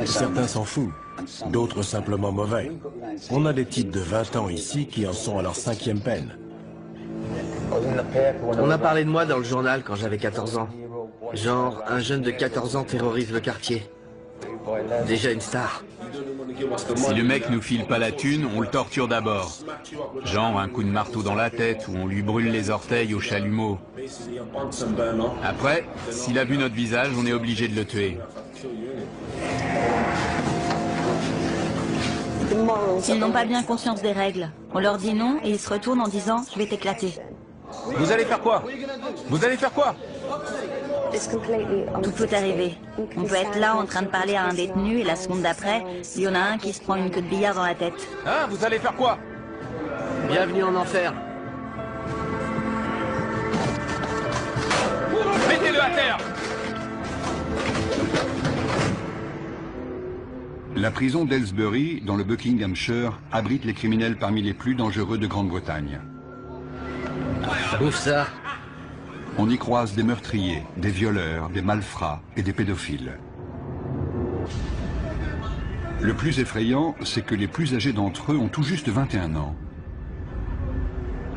Certains s'en foutent, d'autres simplement mauvais. On a des types de 20 ans ici qui en sont à leur 5e peine. On a parlé de moi dans le journal quand j'avais 14 ans. Genre, un jeune de 14 ans terrorise le quartier. Déjà une star. Si le mec nous file pas la thune, on le torture d'abord. Genre un coup de marteau dans la tête ou on lui brûle les orteils au chalumeau. Après, s'il a vu notre visage, on est obligé de le tuer. Ils n'ont pas bien conscience des règles. On leur dit non et ils se retournent en disant « je vais t'éclater ». Vous allez faire quoi? Vous allez faire quoi? Tout peut arriver. On peut être là en train de parler à un détenu et la seconde d'après, il y en a un qui se prend une queue de billard dans la tête. Hein? Vous allez faire quoi? Bienvenue en enfer. Mettez-le à terre! La prison d'Aylesbury, dans le Buckinghamshire, abrite les criminels parmi les plus dangereux de Grande-Bretagne. Bouffe ça. On y croise des meurtriers, des violeurs, des malfrats et des pédophiles. Le plus effrayant, c'est que les plus âgés d'entre eux ont tout juste 21 ans.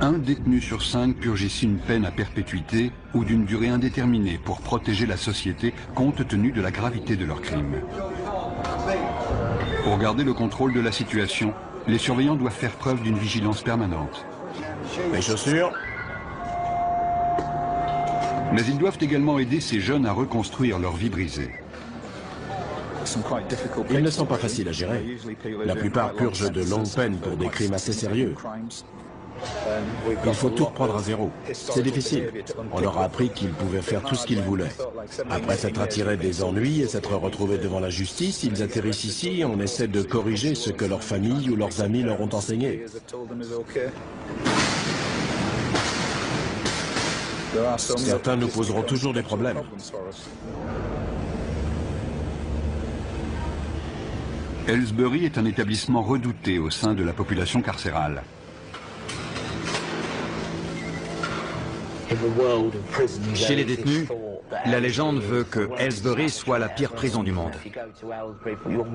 Un détenu sur 5 purge ici une peine à perpétuité ou d'une durée indéterminée pour protéger la société compte tenu de la gravité de leurs crimes. Pour garder le contrôle de la situation, les surveillants doivent faire preuve d'une vigilance permanente. Mes chaussures? Mais ils doivent également aider ces jeunes à reconstruire leur vie brisée. Ils ne sont pas faciles à gérer. La plupart purgent de longues peines pour des crimes assez sérieux. Il faut tout reprendre à zéro. C'est difficile. On leur a appris qu'ils pouvaient faire tout ce qu'ils voulaient. Après s'être attirés des ennuis et s'être retrouvés devant la justice, ils atterrissent ici et on essaie de corriger ce que leur famille ou leurs amis leur ont enseigné. Certains nous poseront toujours des problèmes. Aylesbury est un établissement redouté au sein de la population carcérale. Chez les détenus, la légende veut que Aylesbury soit la pire prison du monde.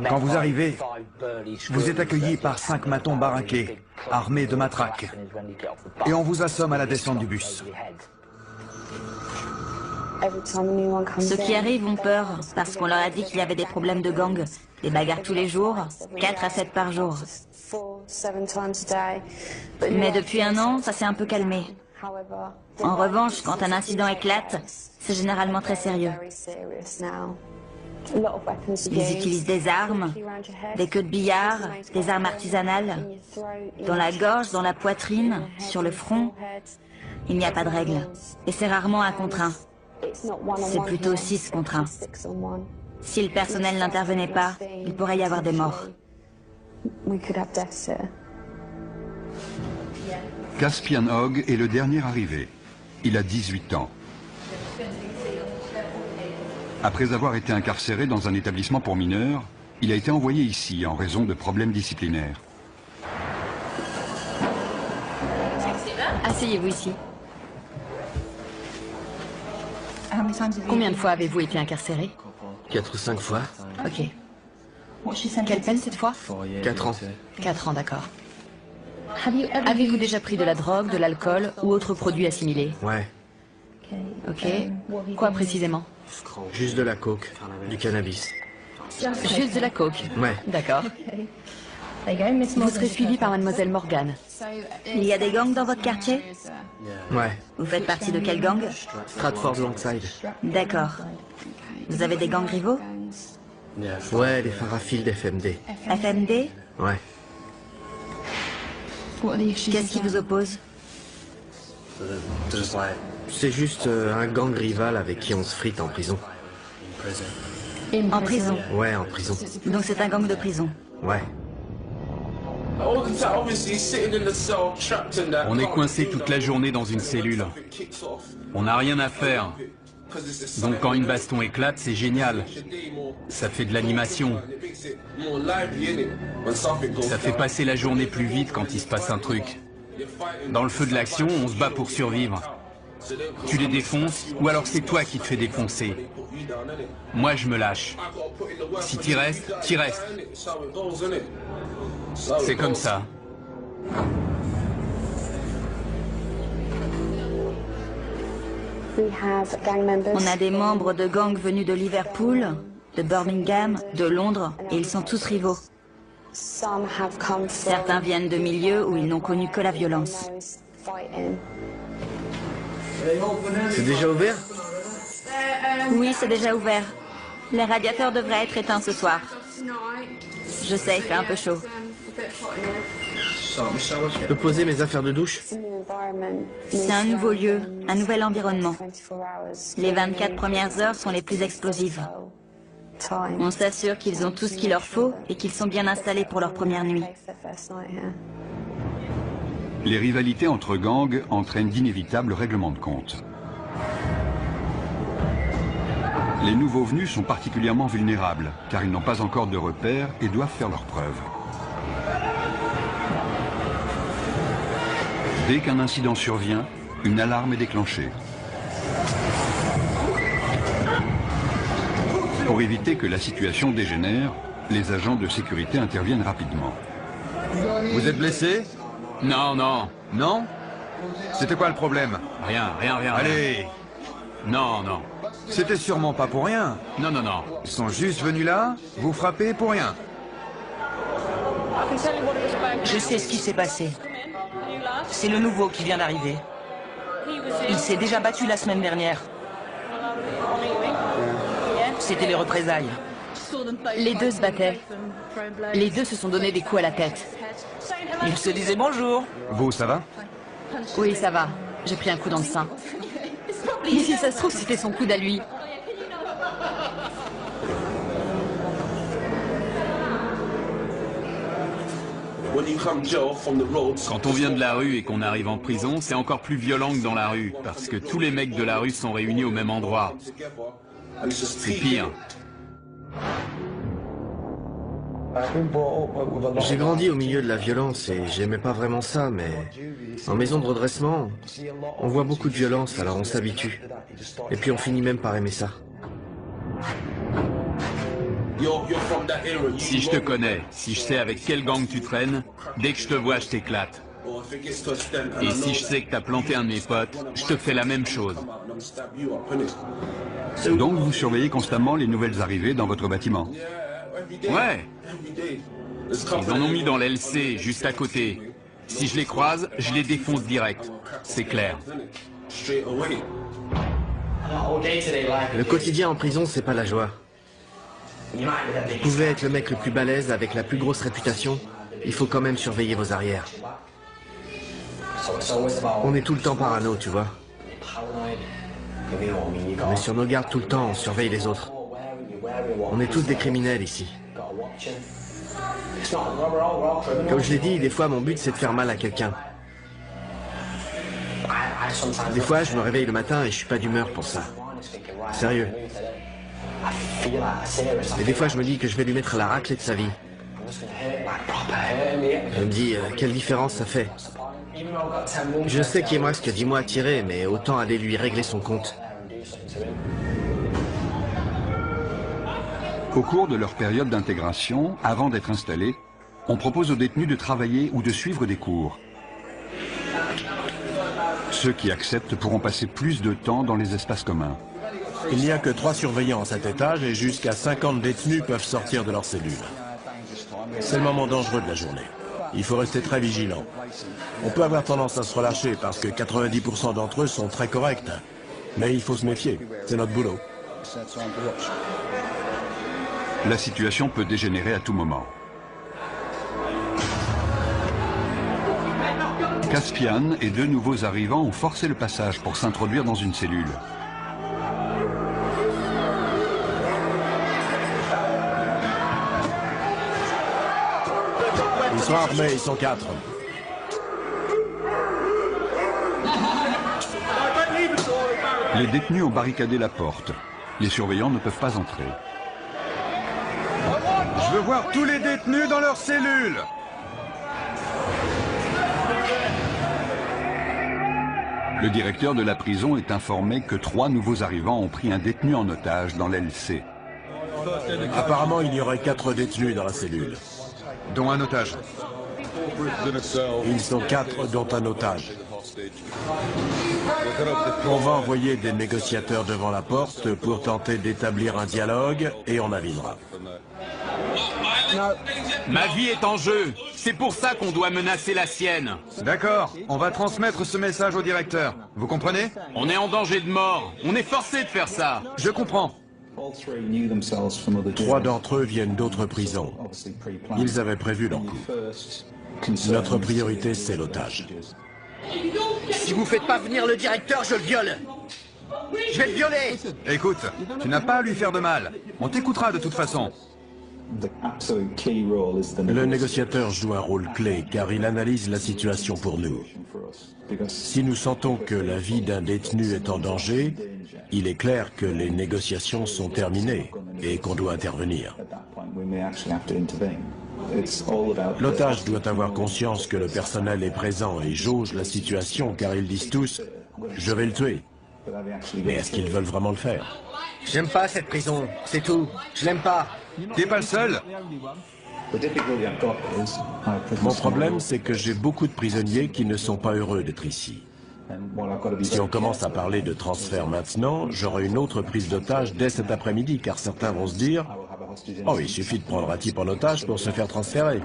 Quand vous arrivez, vous êtes accueilli par 5 matons baraqués, armés de matraques, et on vous assomme à la descente du bus. Ceux qui arrivent ont peur parce qu'on leur a dit qu'il y avait des problèmes de gang, des bagarres tous les jours, 4 à 7 par jour. Mais depuis un an, ça s'est un peu calmé. En revanche, quand un incident éclate, c'est généralement très sérieux. Ils utilisent des armes, des queues de billard, des armes artisanales, dans la gorge, dans la poitrine, sur le front. Il n'y a pas de règle. Et c'est rarement 1 contre 1. C'est plutôt 6 contre 1. Si le personnel n'intervenait pas, il pourrait y avoir des morts. Caspian Hogg est le dernier arrivé. Il a 18 ans. Après avoir été incarcéré dans un établissement pour mineurs, il a été envoyé ici en raison de problèmes disciplinaires. Asseyez-vous ici. Combien de fois avez-vous été incarcéré? 4 ou 5 fois. Ok. Quelle peine cette fois? 4 ans. 4 ans, d'accord. Avez-vous déjà pris de la drogue, de l'alcool ou autre produit assimilé? Ouais. Ok. Quoi précisément? Juste de la coke, du cannabis. Juste de la coke? Ouais. D'accord. Vous serez suivi par mademoiselle Morgan. Il y a des gangs dans votre quartier? Ouais. Vous faites partie de quel gang? Stratford Longside. D'accord. Vous avez des gangs rivaux? Ouais, les Fairfield FMD. FMD? Ouais. Qu'est-ce qui vous oppose? C'est juste un gang rival avec qui on se frite en prison. En prison? Ouais, en prison. Donc c'est un gang de prison? Ouais. On est coincé toute la journée dans une cellule. On n'a rien à faire. Donc quand une baston éclate, c'est génial. Ça fait de l'animation. Ça fait passer la journée plus vite quand il se passe un truc. Dans le feu de l'action, on se bat pour survivre. Tu les défonces, ou alors c'est toi qui te fais défoncer. Moi, je me lâche. Si t'y restes, t'y restes. C'est comme ça. On a des membres de gangs venus de Liverpool, de Birmingham, de Londres, et ils sont tous rivaux. Certains viennent de milieux où ils n'ont connu que la violence. C'est déjà ouvert? Oui, c'est déjà ouvert. Les radiateurs devraient être éteints ce soir. Je sais, il fait un peu chaud. Je peux poser mes affaires de douche? C'est un nouveau lieu, un nouvel environnement. Les 24 premières heures sont les plus explosives. On s'assure qu'ils ont tout ce qu'il leur faut et qu'ils sont bien installés pour leur première nuit. Les rivalités entre gangs entraînent d'inévitables règlements de compte. Les nouveaux venus sont particulièrement vulnérables, car ils n'ont pas encore de repères et doivent faire leurs preuves. Dès qu'un incident survient, une alarme est déclenchée. Pour éviter que la situation dégénère, les agents de sécurité interviennent rapidement. Vous êtes blessé? Non, non. Non? C'était quoi le problème? Rien. Allez! Non, non. C'était sûrement pas pour rien. Non, non, non. Ils sont juste venus là, vous frapper pour rien. Je sais ce qui s'est passé. C'est le nouveau qui vient d'arriver. Il s'est déjà battu la semaine dernière. C'était les représailles. Les deux se battaient. Les deux se sont donné des coups à la tête. Ils se disaient bonjour. Vous, ça va? Oui, ça va. J'ai pris un coup dans le sein. Et si ça se trouve, c'était son coude à lui. Quand on vient de la rue et qu'on arrive en prison, c'est encore plus violent que dans la rue, parce que tous les mecs de la rue sont réunis au même endroit. C'est pire. J'ai grandi au milieu de la violence et j'aimais pas vraiment ça, mais en maison de redressement, on voit beaucoup de violence, alors on s'habitue. Et puis on finit même par aimer ça. Si je te connais, si je sais avec quel gang tu traînes, dès que je te vois, je t'éclate. Et si je sais que t'as planté un de mes potes, je te fais la même chose. Donc vous surveillez constamment les nouvelles arrivées dans votre bâtiment. Ouais. Ils en ont mis dans l'LC, juste à côté. Si je les croise, je les défonce direct. C'est clair. Le quotidien en prison, c'est pas la joie. Vous pouvez être le mec le plus balèze avec la plus grosse réputation, il faut quand même surveiller vos arrières. On est tout le temps parano, tu vois. On est sur nos gardes tout le temps, on surveille les autres. On est tous des criminels ici. Comme je l'ai dit, des fois mon but c'est de faire mal à quelqu'un. Des fois je me réveille le matin et je suis pas d'humeur pour ça. Sérieux. Et des fois je me dis que je vais lui mettre la raclée de sa vie. Je me dis, quelle différence ça fait. Je sais qu'il me reste que 10 mois à tirer, mais autant aller lui régler son compte. Au cours de leur période d'intégration, avant d'être installés, on propose aux détenus de travailler ou de suivre des cours. Ceux qui acceptent pourront passer plus de temps dans les espaces communs. Il n'y a que 3 surveillants à cet étage et jusqu'à 50 détenus peuvent sortir de leur cellule. C'est le moment dangereux de la journée. Il faut rester très vigilant. On peut avoir tendance à se relâcher parce que 90% d'entre eux sont très corrects. Mais il faut se méfier, c'est notre boulot. La situation peut dégénérer à tout moment. Caspian et 2 nouveaux arrivants ont forcé le passage pour s'introduire dans une cellule. Ils sont armés, ils sont 4. Les détenus ont barricadé la porte. Les surveillants ne peuvent pas entrer. Je veux voir tous les détenus dans leurs cellules. Le directeur de la prison est informé que 3 nouveaux arrivants ont pris un détenu en otage dans l'aile C. Apparemment, il y aurait 4 détenus dans la cellule. Dont un otage. Ils sont 4, dont un otage. On va envoyer des négociateurs devant la porte pour tenter d'établir un dialogue et on avisera. Ma vie est en jeu. C'est pour ça qu'on doit menacer la sienne. D'accord, on va transmettre ce message au directeur. Vous comprenez? On est en danger de mort. On est forcé de faire ça. Je comprends. 3 d'entre eux viennent d'autres prisons. Ils avaient prévu leur coup. Notre priorité, c'est l'otage. Si vous faites pas venir le directeur, je le viole. Je vais le violer. Écoute, tu n'as pas à lui faire de mal. On t'écoutera de toute façon. Le négociateur joue un rôle clé car il analyse la situation pour nous. Si nous sentons que la vie d'un détenu est en danger, il est clair que les négociations sont terminées et qu'on doit intervenir. L'otage doit avoir conscience que le personnel est présent et jauge la situation car ils disent tous « je vais le tuer ». Mais est-ce qu'ils veulent vraiment le faire? J'aime pas cette prison, c'est tout. Je l'aime pas. T'es pas le seul? Mon problème, c'est que j'ai beaucoup de prisonniers qui ne sont pas heureux d'être ici. Si on commence à parler de transfert maintenant, j'aurai une autre prise d'otage dès cet après-midi, car certains vont se dire « Oh, il suffit de prendre un type en otage pour se faire transférer. »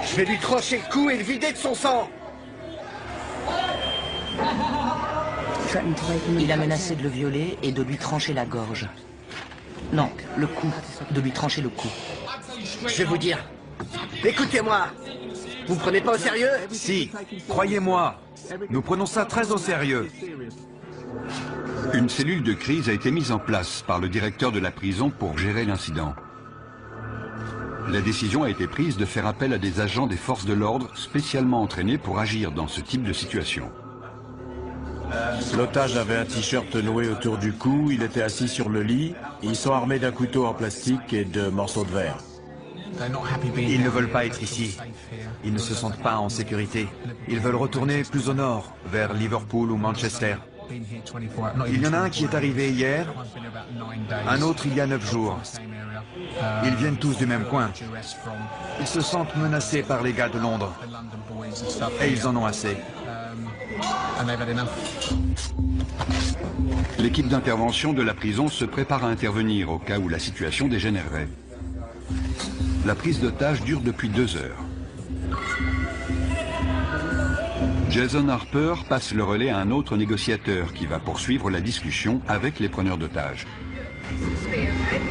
Je vais lui trancher le cou et le vider de son sang. Il a menacé de le violer et de lui trancher la gorge. Non, le cou. De lui trancher le cou. Je vais vous dire. Écoutez-moi. Vous me prenez pas au sérieux? Si, croyez-moi. Nous prenons ça très au sérieux. Une cellule de crise a été mise en place par le directeur de la prison pour gérer l'incident. La décision a été prise de faire appel à des agents des forces de l'ordre spécialement entraînés pour agir dans ce type de situation. L'otage avait un t-shirt noué autour du cou, il était assis sur le lit, ils sont armés d'un couteau en plastique et de morceaux de verre. Ils ne veulent pas être ici. Ils ne se sentent pas en sécurité. Ils veulent retourner plus au nord, vers Liverpool ou Manchester. Il y en a un qui est arrivé hier, un autre il y a 9 jours. Ils viennent tous du même coin. Ils se sentent menacés par les gars de Londres. Et ils en ont assez. L'équipe d'intervention de la prison se prépare à intervenir au cas où la situation dégénérerait. La prise d'otage dure depuis 2 heures. Jason Harper passe le relais à un autre négociateur qui va poursuivre la discussion avec les preneurs d'otages.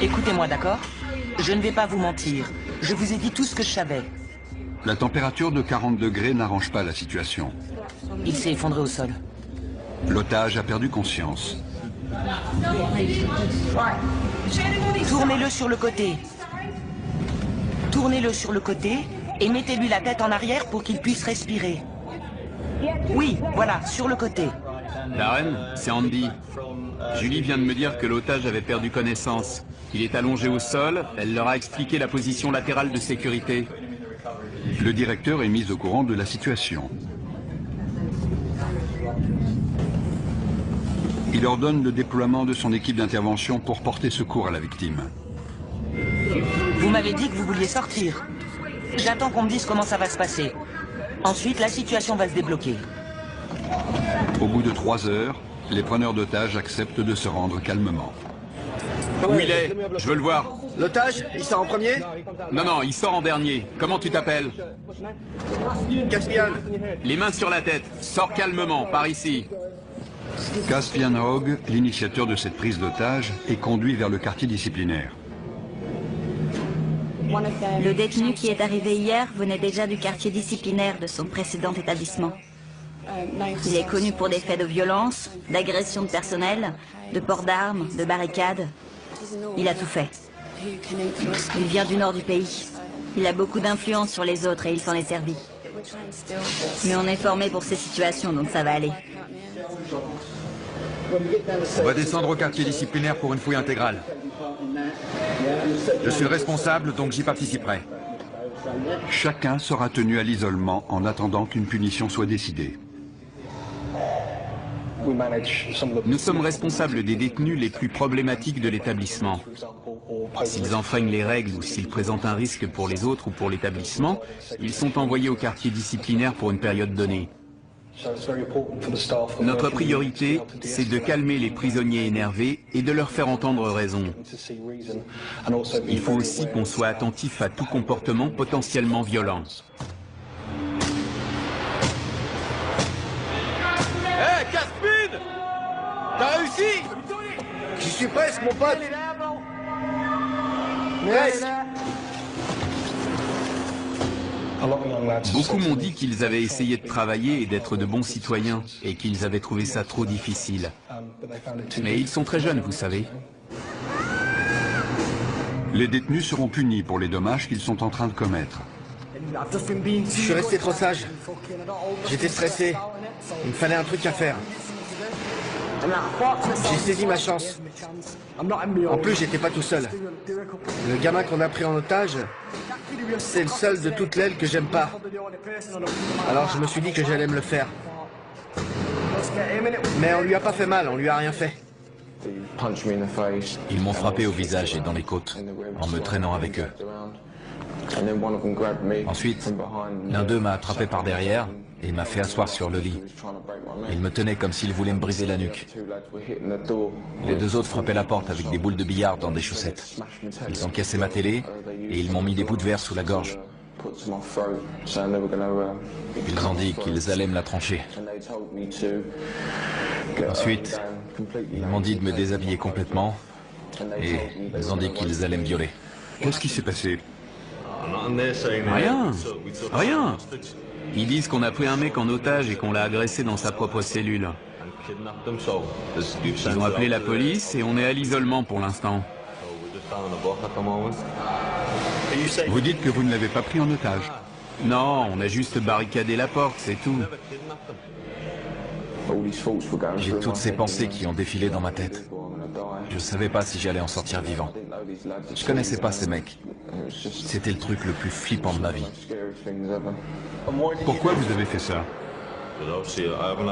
Écoutez-moi, d'accord? Je ne vais pas vous mentir. Je vous ai dit tout ce que je savais. La température de 40 degrés n'arrange pas la situation. Il s'est effondré au sol. L'otage a perdu conscience. Tournez-le sur le côté. Tournez-le sur le côté et mettez-lui la tête en arrière pour qu'il puisse respirer. Oui, voilà, sur le côté. Darren, c'est Andy. Julie vient de me dire que l'otage avait perdu connaissance. Il est allongé au sol, elle leur a expliqué la position latérale de sécurité. Le directeur est mis au courant de la situation. Il ordonne le déploiement de son équipe d'intervention pour porter secours à la victime. Vous m'avez dit que vous vouliez sortir. J'attends qu'on me dise comment ça va se passer. Ensuite, la situation va se débloquer. Au bout de 3 heures, les preneurs d'otages acceptent de se rendre calmement. Où il est? Je veux le voir. L'otage, il sort en premier? Non, non, il sort en dernier. Comment tu t'appelles? Caspian. Les mains sur la tête. Sors calmement, par ici. Caspian Hogg, l'initiateur de cette prise d'otage, est conduit vers le quartier disciplinaire. Le détenu qui est arrivé hier venait déjà du quartier disciplinaire de son précédent établissement. Il est connu pour des faits de violence, d'agression de personnel, de port d'armes, de barricades. Il a tout fait. Il vient du nord du pays. Il a beaucoup d'influence sur les autres et il s'en est servi. Mais on est formé pour ces situations, donc ça va aller. On va descendre au quartier disciplinaire pour une fouille intégrale. Je suis le responsable, donc j'y participerai. Chacun sera tenu à l'isolement en attendant qu'une punition soit décidée. Nous sommes responsables des détenus les plus problématiques de l'établissement. S'ils enfreignent les règles ou s'ils présentent un risque pour les autres ou pour l'établissement, ils sont envoyés au quartier disciplinaire pour une période donnée. Notre priorité, c'est de calmer les prisonniers énervés et de leur faire entendre raison. Il faut aussi qu'on soit attentif à tout comportement potentiellement violent. Hé, Caspin! T'as réussi? J'y suis presque, mon pote. Presque. Beaucoup m'ont dit qu'ils avaient essayé de travailler et d'être de bons citoyens, et qu'ils avaient trouvé ça trop difficile. Mais ils sont très jeunes, vous savez. Les détenus seront punis pour les dommages qu'ils sont en train de commettre. Je suis resté trop sage. J'étais stressé. Il me fallait un truc à faire. J'ai saisi ma chance. En plus, j'étais pas tout seul. Le gamin qu'on a pris en otage, c'est le seul de toute l'aile que j'aime pas. Alors je me suis dit que j'allais me le faire. Mais on lui a pas fait mal, on lui a rien fait. Ils m'ont frappé au visage et dans les côtes, en me traînant avec eux. Ensuite, l'un d'eux m'a attrapé par derrière et m'a fait asseoir sur le lit. Il me tenait comme s'il voulait me briser la nuque. Les deux autres frappaient la porte avec des boules de billard dans des chaussettes. Ils ont cassé ma télé et ils m'ont mis des bouts de verre sous la gorge. Ils ont dit qu'ils allaient me la trancher. Ensuite, ils m'ont dit de me déshabiller complètement et ils ont dit qu'ils allaient me violer. Qu'est-ce qui s'est passé? Rien, rien. Ils disent qu'on a pris un mec en otage et qu'on l'a agressé dans sa propre cellule. Ils ont appelé la police et on est à l'isolement pour l'instant. Vous dites que vous ne l'avez pas pris en otage? Non, on a juste barricadé la porte, c'est tout. J'ai toutes ces pensées qui ont défilé dans ma tête. Je savais pas si j'allais en sortir vivant. Je connaissais pas ces mecs. C'était le truc le plus flippant de ma vie. Pourquoi vous avez fait ça?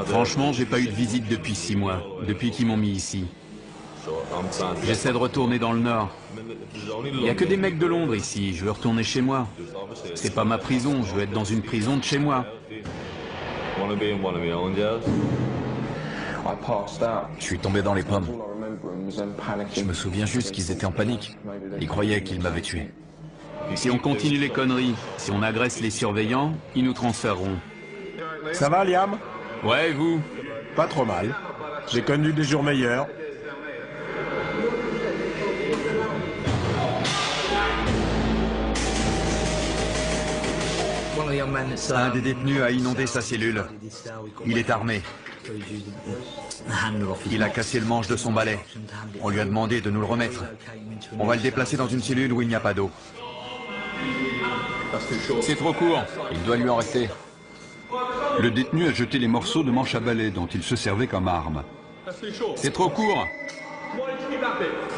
Franchement, j'ai pas eu de visite depuis 6 mois, depuis qu'ils m'ont mis ici. J'essaie de retourner dans le Nord. Il n'y a que des mecs de Londres ici, je veux retourner chez moi. C'est pas ma prison, je veux être dans une prison de chez moi. Je suis tombé dans les pommes. Je me souviens juste qu'ils étaient en panique. Ils croyaient qu'ils m'avaient tué. Si on continue les conneries, si on agresse les surveillants, ils nous transféreront. Ça va, Liam? Ouais, et vous? Pas trop mal. J'ai connu des jours meilleurs. Un des détenus a inondé sa cellule. Il est armé. Il a cassé le manche de son balai. On lui a demandé de nous le remettre. On va le déplacer dans une cellule où il n'y a pas d'eau. C'est trop court. Il doit lui en rester. Le détenu a jeté les morceaux de manche à balai dont il se servait comme arme. C'est trop court.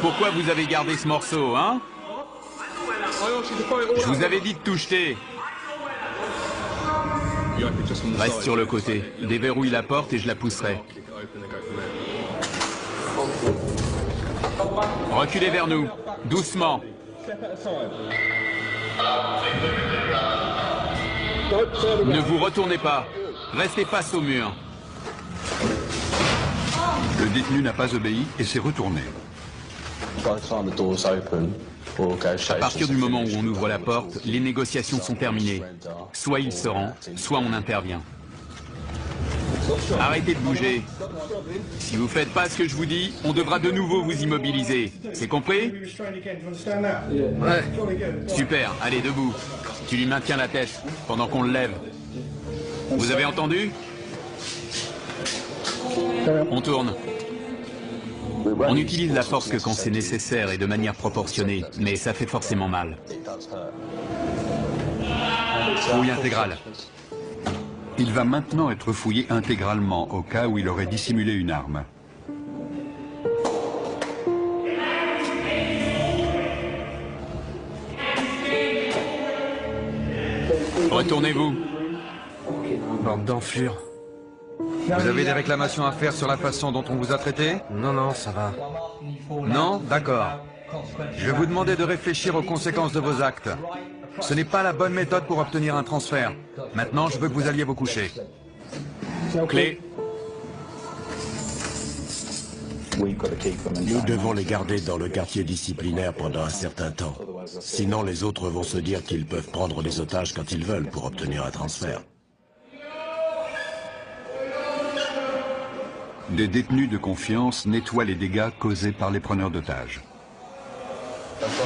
Pourquoi vous avez gardé ce morceau, hein? Je vous avais dit de tout jeter. Reste sur le côté. Déverrouille la porte et je la pousserai. Reculez vers nous. Doucement. Ne vous retournez pas. Restez face au mur. Le détenu n'a pas obéi et s'est retourné. À partir du moment où on ouvre la porte, les négociations sont terminées. Soit il se rend, soit on intervient. Arrêtez de bouger. Si vous faites pas ce que je vous dis, on devra de nouveau vous immobiliser. C'est compris? Ouais. Super, allez, debout. Tu lui maintiens la tête pendant qu'on le lève. Vous avez entendu? On tourne. On utilise la force que quand c'est nécessaire et de manière proportionnée, mais ça fait forcément mal. Fouille intégrale. Il va maintenant être fouillé intégralement au cas où il aurait dissimulé une arme. Retournez-vous. Bande d'enflures. Vous avez des réclamations à faire sur la façon dont on vous a traité? Non, non, ça va. Non? D'accord. Je vais vous demander de réfléchir aux conséquences de vos actes. Ce n'est pas la bonne méthode pour obtenir un transfert. Maintenant, je veux que vous alliez vous coucher. Clé. Nous devons les garder dans le quartier disciplinaire pendant un certain temps. Sinon, les autres vont se dire qu'ils peuvent prendre les otages quand ils veulent pour obtenir un transfert. Des détenus de confiance nettoient les dégâts causés par les preneurs d'otages.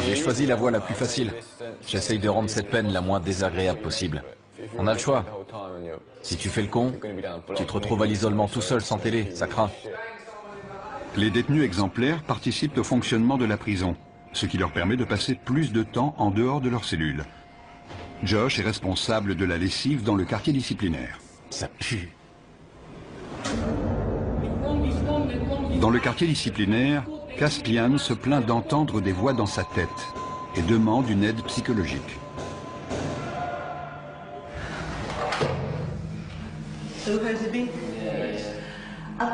J'ai choisi la voie la plus facile. J'essaye de rendre cette peine la moins désagréable possible. On a le choix. Si tu fais le con, tu te retrouves à l'isolement tout seul sans télé, ça craint. Les détenus exemplaires participent au fonctionnement de la prison, ce qui leur permet de passer plus de temps en dehors de leur cellule. Josh est responsable de la lessive dans le quartier disciplinaire. Ça pue. Dans le quartier disciplinaire, Caspian se plaint d'entendre des voix dans sa tête et demande une aide psychologique.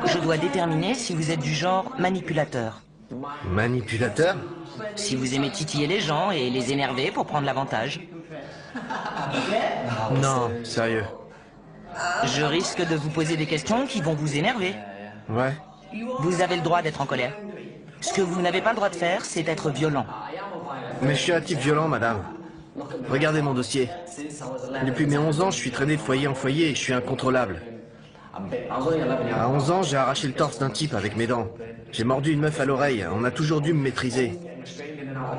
Je dois déterminer si vous êtes du genre manipulateur. Manipulateur? Si vous aimez titiller les gens et les énerver pour prendre l'avantage. Non, sérieux. Je risque de vous poser des questions qui vont vous énerver. Ouais. Vous avez le droit d'être en colère. Ce que vous n'avez pas le droit de faire, c'est être violent. Mais je suis un type violent, madame. Regardez mon dossier. Depuis mes 11 ans, je suis traîné de foyer en foyer et je suis incontrôlable. À 11 ans, j'ai arraché le torse d'un type avec mes dents. J'ai mordu une meuf à l'oreille. On a toujours dû me maîtriser.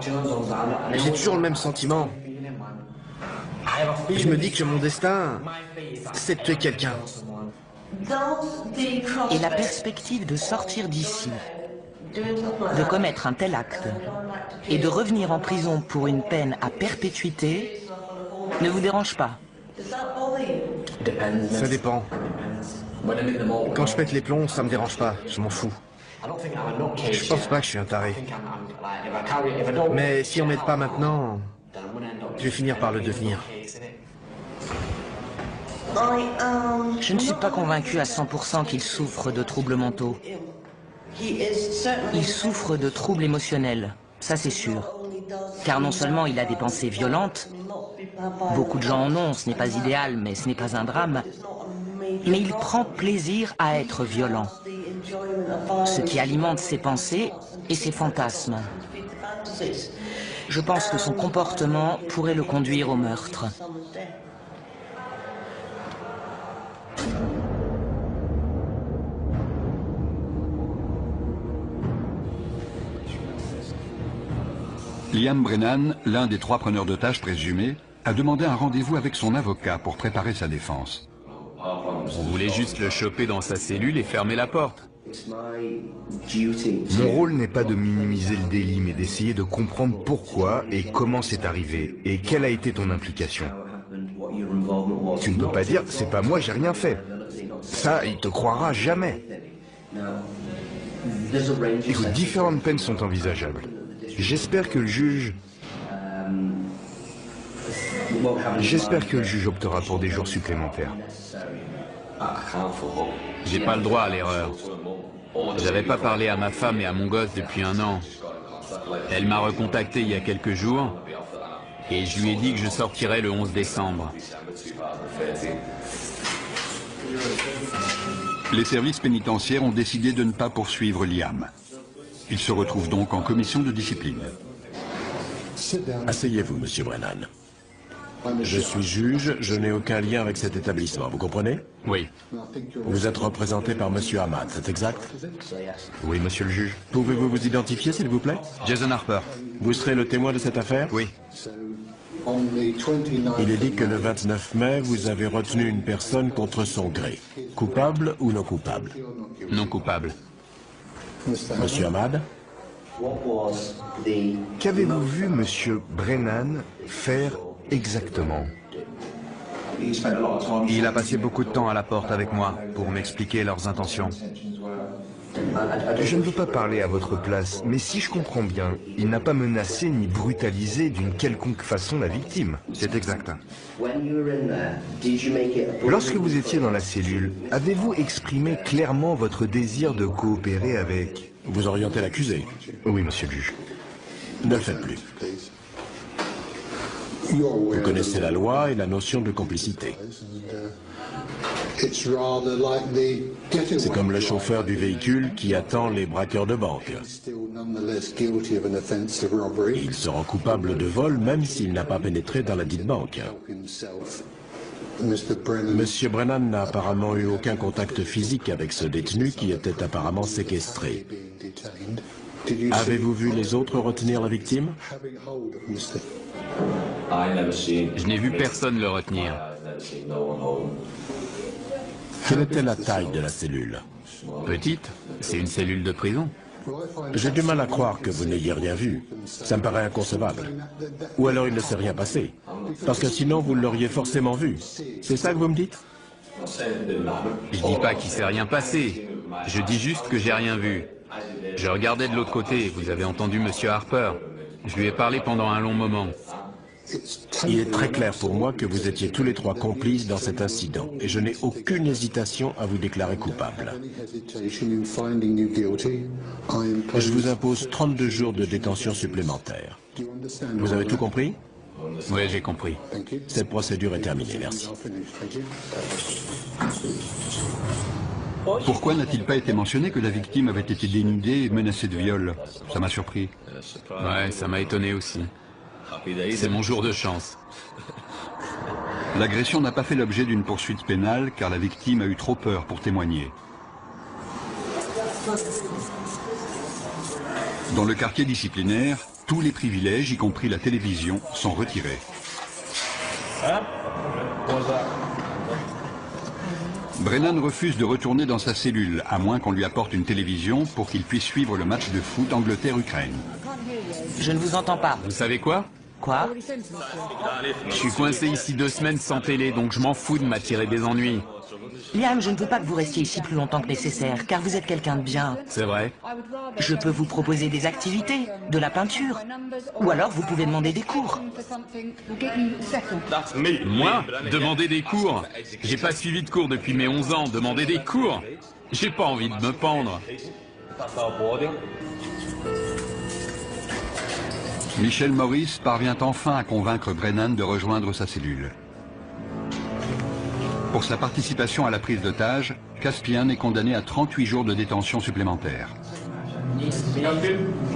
J'ai toujours le même sentiment. Et je me dis que mon destin, c'est de tuer quelqu'un. Et la perspective de sortir d'ici, de commettre un tel acte et de revenir en prison pour une peine à perpétuité ne vous dérange pas? Ça dépend. Quand je pète les plombs, ça me dérange pas, je m'en fous. Je pense pas que je suis un taré. Mais si on m'aide pas maintenant, je vais finir par le devenir. Je ne suis pas convaincu à 100% qu'il souffre de troubles mentaux. Il souffre de troubles émotionnels, ça c'est sûr. Car non seulement il a des pensées violentes, beaucoup de gens en ont, ce n'est pas idéal, mais ce n'est pas un drame, mais il prend plaisir à être violent, ce qui alimente ses pensées et ses fantasmes. Je pense que son comportement pourrait le conduire au meurtre. Liam Brennan, l'un des 3 preneurs d'otages présumés, a demandé un rendez-vous avec son avocat pour préparer sa défense. On voulait juste le choper dans sa cellule et fermer la porte. Mon rôle n'est pas de minimiser le délit, mais d'essayer de comprendre pourquoi et comment c'est arrivé, et quelle a été ton implication. Tu ne peux pas dire, c'est pas moi, j'ai rien fait. Ça, il te croira jamais. Écoute, différentes peines sont envisageables. J'espère que le juge optera pour des jours supplémentaires. J'ai pas le droit à l'erreur. J'avais pas parlé à ma femme et à mon gosse depuis 1 an. Elle m'a recontacté il y a quelques jours et je lui ai dit que je sortirais le 11 décembre. Les services pénitentiaires ont décidé de ne pas poursuivre Liam. Il se retrouve donc en commission de discipline. Asseyez-vous, monsieur Brennan. Je suis juge, je n'ai aucun lien avec cet établissement, vous comprenez? Oui. Vous êtes représenté par monsieur Ahmad, c'est exact? Oui, monsieur le juge. Pouvez-vous vous identifier, s'il vous plaît? Jason Harper. Vous serez le témoin de cette affaire? Oui. Il est dit que le 29 mai, vous avez retenu une personne contre son gré. Coupable ou non coupable? Non coupable. Monsieur Ahmad? Qu'avez-vous vu monsieur Brennan faire exactement? Il a passé beaucoup de temps à la porte avec moi pour m'expliquer leurs intentions. Je ne veux pas parler à votre place, mais si je comprends bien, il n'a pas menacé ni brutalisé d'une quelconque façon la victime. C'est exact. Lorsque vous étiez dans la cellule, avez-vous exprimé clairement votre désir de coopérer avec... Vous orientez l'accusé. Oui, monsieur le juge. Ne le faites plus. Vous connaissez la loi et la notion de complicité. C'est comme le chauffeur du véhicule qui attend les braqueurs de banque. Il se rend coupable de vol même s'il n'a pas pénétré dans la dite banque. Monsieur Brennan n'a apparemment eu aucun contact physique avec ce détenu qui était apparemment séquestré. Avez-vous vu les autres retenir la victime? Je n'ai vu personne le retenir. Quelle était la taille de la cellule? Petite, c'est une cellule de prison. J'ai du mal à croire que vous n'ayez rien vu. Ça me paraît inconcevable. Ou alors il ne s'est rien passé. Parce que sinon vous l'auriez forcément vu. C'est ça que vous me dites? Je dis pas qu'il s'est rien passé. Je dis juste que j'ai rien vu. Je regardais de l'autre côté, vous avez entendu Monsieur Harper. Je lui ai parlé pendant un long moment. Il est très clair pour moi que vous étiez tous les trois complices dans cet incident et je n'ai aucune hésitation à vous déclarer coupable. Je vous impose 32 jours de détention supplémentaire. Vous avez tout compris? Oui, j'ai compris. Cette procédure est terminée, merci. Pourquoi n'a-t-il pas été mentionné que la victime avait été dénudée et menacée de viol? Ça m'a surpris. Ouais, ça m'a étonné aussi. C'est mon jour de chance. L'agression n'a pas fait l'objet d'une poursuite pénale car la victime a eu trop peur pour témoigner. Dans le quartier disciplinaire, tous les privilèges, y compris la télévision, sont retirés. Brennan refuse de retourner dans sa cellule, à moins qu'on lui apporte une télévision pour qu'il puisse suivre le match de foot Angleterre-Ukraine. Je ne vous entends pas. Vous savez quoi? Quoi? Je suis coincé ici 2 semaines sans télé, donc je m'en fous de m'attirer des ennuis. Liam, je ne veux pas que vous restiez ici plus longtemps que nécessaire, car vous êtes quelqu'un de bien. C'est vrai. Je peux vous proposer des activités, de la peinture, ou alors vous pouvez demander des cours. Moi? Demander des cours? J'ai pas suivi de cours depuis mes 11 ans, demander des cours? J'ai pas envie de me pendre. Michel Morris parvient enfin à convaincre Brennan de rejoindre sa cellule. Pour sa participation à la prise d'otage, Caspian est condamné à 38 jours de détention supplémentaire.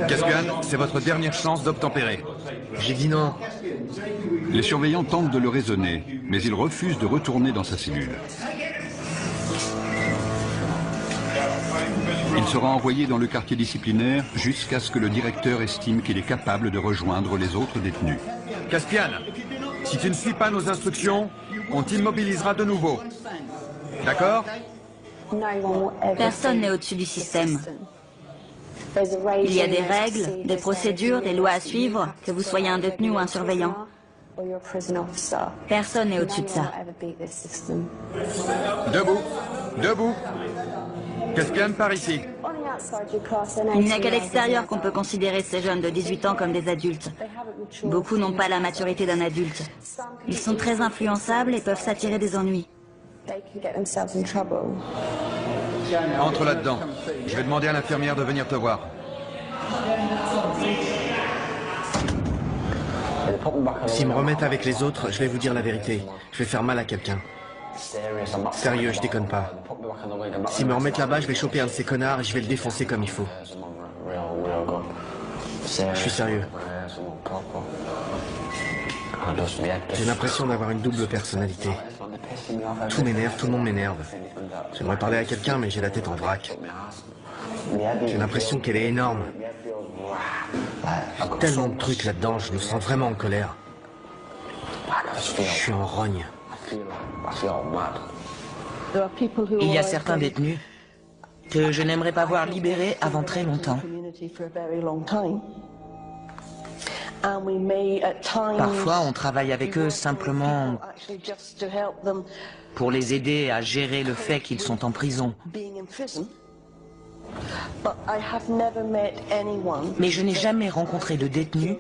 Caspian, c'est votre dernière chance d'obtempérer. J'ai dit non. Les surveillants tentent de le raisonner, mais il refuse de retourner dans sa cellule. Il sera envoyé dans le quartier disciplinaire jusqu'à ce que le directeur estime qu'il est capable de rejoindre les autres détenus. Caspian, si tu ne suis pas nos instructions, on t'immobilisera de nouveau. D'accord? Personne n'est au-dessus du système. Il y a des règles, des procédures, des lois à suivre, que vous soyez un détenu ou un surveillant. Personne n'est au-dessus de ça. Debout. Debout. Caspian, par ici. Il n'y a qu'à l'extérieur qu'on peut considérer ces jeunes de 18 ans comme des adultes. Beaucoup n'ont pas la maturité d'un adulte. Ils sont très influençables et peuvent s'attirer des ennuis. Entre là-dedans. Je vais demander à l'infirmière de venir te voir. S'ils me remettent avec les autres, je vais vous dire la vérité. Je vais faire mal à quelqu'un. Sérieux, je déconne pas. S'ils me remettent là-bas, je vais choper un de ces connards et je vais le défoncer comme il faut. Je suis sérieux. J'ai l'impression d'avoir une double personnalité. Tout m'énerve, tout le monde m'énerve. J'aimerais parler à quelqu'un, mais j'ai la tête en vrac. J'ai l'impression qu'elle est énorme. Il y a tellement de trucs là-dedans, je me sens vraiment en colère. Je suis en rogne. Il y a certains détenus que je n'aimerais pas voir libérés avant très longtemps. Parfois, on travaille avec eux simplement pour les aider à gérer le fait qu'ils sont en prison. Mais je n'ai jamais rencontré de détenu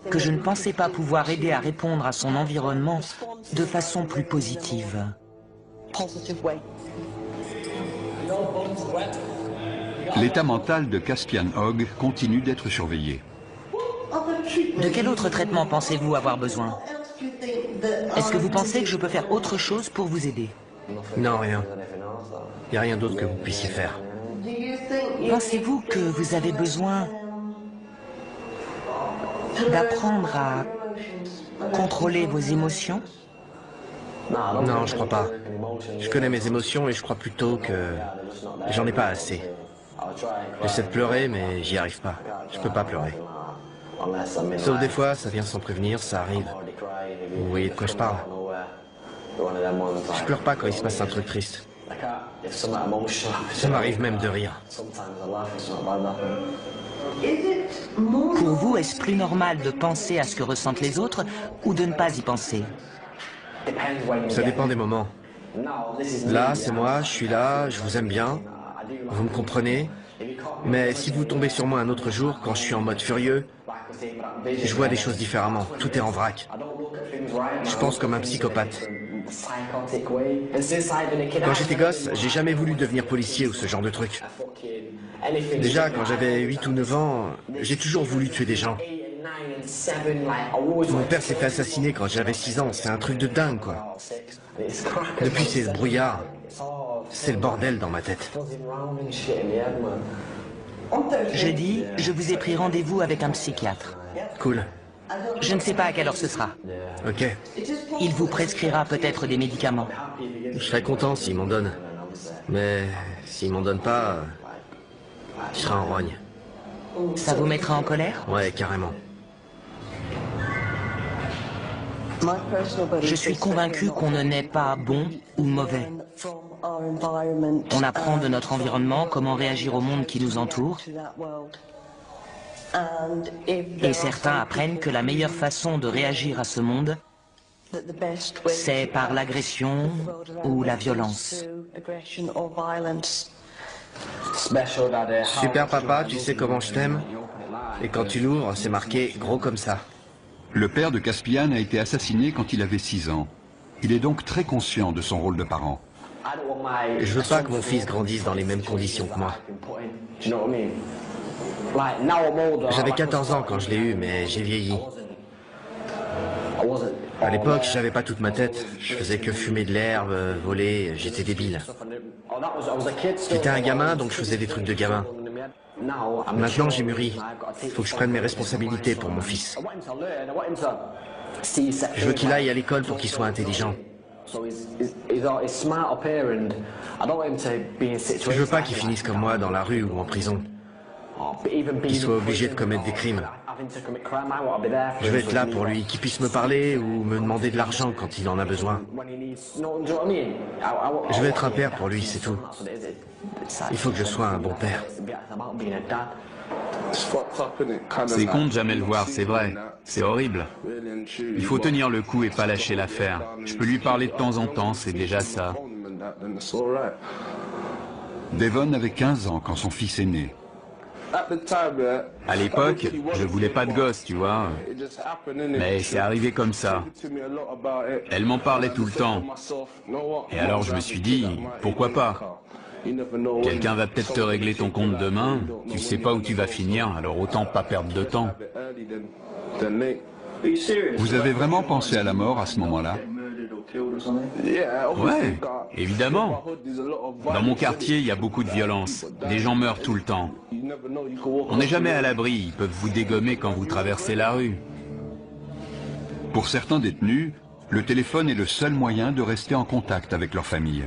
que je ne pensais pas pouvoir aider à répondre à son environnement de façon plus positive. L'état mental de Caspian Hogg continue d'être surveillé. De quel autre traitement pensez-vous avoir besoin? Est-ce que vous pensez que je peux faire autre chose pour vous aider? Non, rien. Il n'y a rien d'autre que vous puissiez faire. Pensez-vous que vous avez besoin d'apprendre à contrôler vos émotions? Non, je crois pas. Je connais mes émotions et je crois plutôt que j'en ai pas assez. J'essaie de pleurer, mais j'y arrive pas. Je peux pas pleurer. Sauf des fois, ça vient sans prévenir, ça arrive. Vous voyez de quoi je parle? Je pleure pas quand il se passe un truc triste. Ça m'arrive même de rire. Pour vous, est-ce plus normal de penser à ce que ressentent les autres ou de ne pas y penser? Ça dépend des moments. Là, c'est moi, je suis là, je vous aime bien. Vous me comprenez? Mais si vous tombez sur moi un autre jour, quand je suis en mode furieux, je vois des choses différemment. Tout est en vrac. Je pense comme un psychopathe. Quand j'étais gosse, j'ai jamais voulu devenir policier ou ce genre de truc. Déjà, quand j'avais 8 ou 9 ans, j'ai toujours voulu tuer des gens. Mon père s'est fait assassiner quand j'avais 6 ans. C'est un truc de dingue, quoi. Depuis, c'est ce brouillard. C'est le bordel dans ma tête. Jeudi, je vous ai pris rendez-vous avec un psychiatre. Cool. Je ne sais pas à quelle heure ce sera. Ok. Il vous prescrira peut-être des médicaments. Je serais content s'il m'en donne. Mais s'il m'en donne pas, je serai en rogne. Ça vous mettra en colère? Ouais, carrément. Je suis convaincu qu'on ne naît pas bon ou mauvais. On apprend de notre environnement comment réagir au monde qui nous entoure. Et certains apprennent que la meilleure façon de réagir à ce monde, c'est par l'agression ou la violence. Super papa, tu sais comment je t'aime? Et quand tu l'ouvres, c'est marqué gros comme ça. Le père de Caspian a été assassiné quand il avait 6 ans. Il est donc très conscient de son rôle de parent. Je veux pas que mon fils grandisse dans les mêmes conditions que moi. J'avais 14 ans quand je l'ai eu, mais j'ai vieilli. À l'époque, j'avais pas toute ma tête. Je faisais que fumer de l'herbe, voler, j'étais débile. J'étais un gamin, donc je faisais des trucs de gamin. Maintenant, j'ai mûri. Il faut que je prenne mes responsabilités pour mon fils. Je veux qu'il aille à l'école pour qu'il soit intelligent. Je veux pas qu'il finisse comme moi dans la rue ou en prison. Qu'il soit obligé de commettre des crimes. Je vais être là pour lui, qu'il puisse me parler ou me demander de l'argent quand il en a besoin. Je vais être un père pour lui, c'est tout. Il faut que je sois un bon père. C'est con de jamais le voir, c'est vrai. C'est horrible. Il faut tenir le coup et pas lâcher l'affaire. Je peux lui parler de temps en temps, c'est déjà ça. Devon avait 15 ans quand son fils est né. À l'époque, je voulais pas de gosse, tu vois. Mais c'est arrivé comme ça. Elle m'en parlait tout le temps. Et alors je me suis dit, pourquoi pas? Quelqu'un va peut-être te régler ton compte demain, tu sais pas où tu vas finir, alors autant pas perdre de temps. Vous avez vraiment pensé à la mort à ce moment-là? Ouais, évidemment. Dans mon quartier, il y a beaucoup de violence. Des gens meurent tout le temps. On n'est jamais à l'abri, ils peuvent vous dégommer quand vous traversez la rue. Pour certains détenus, le téléphone est le seul moyen de rester en contact avec leur famille.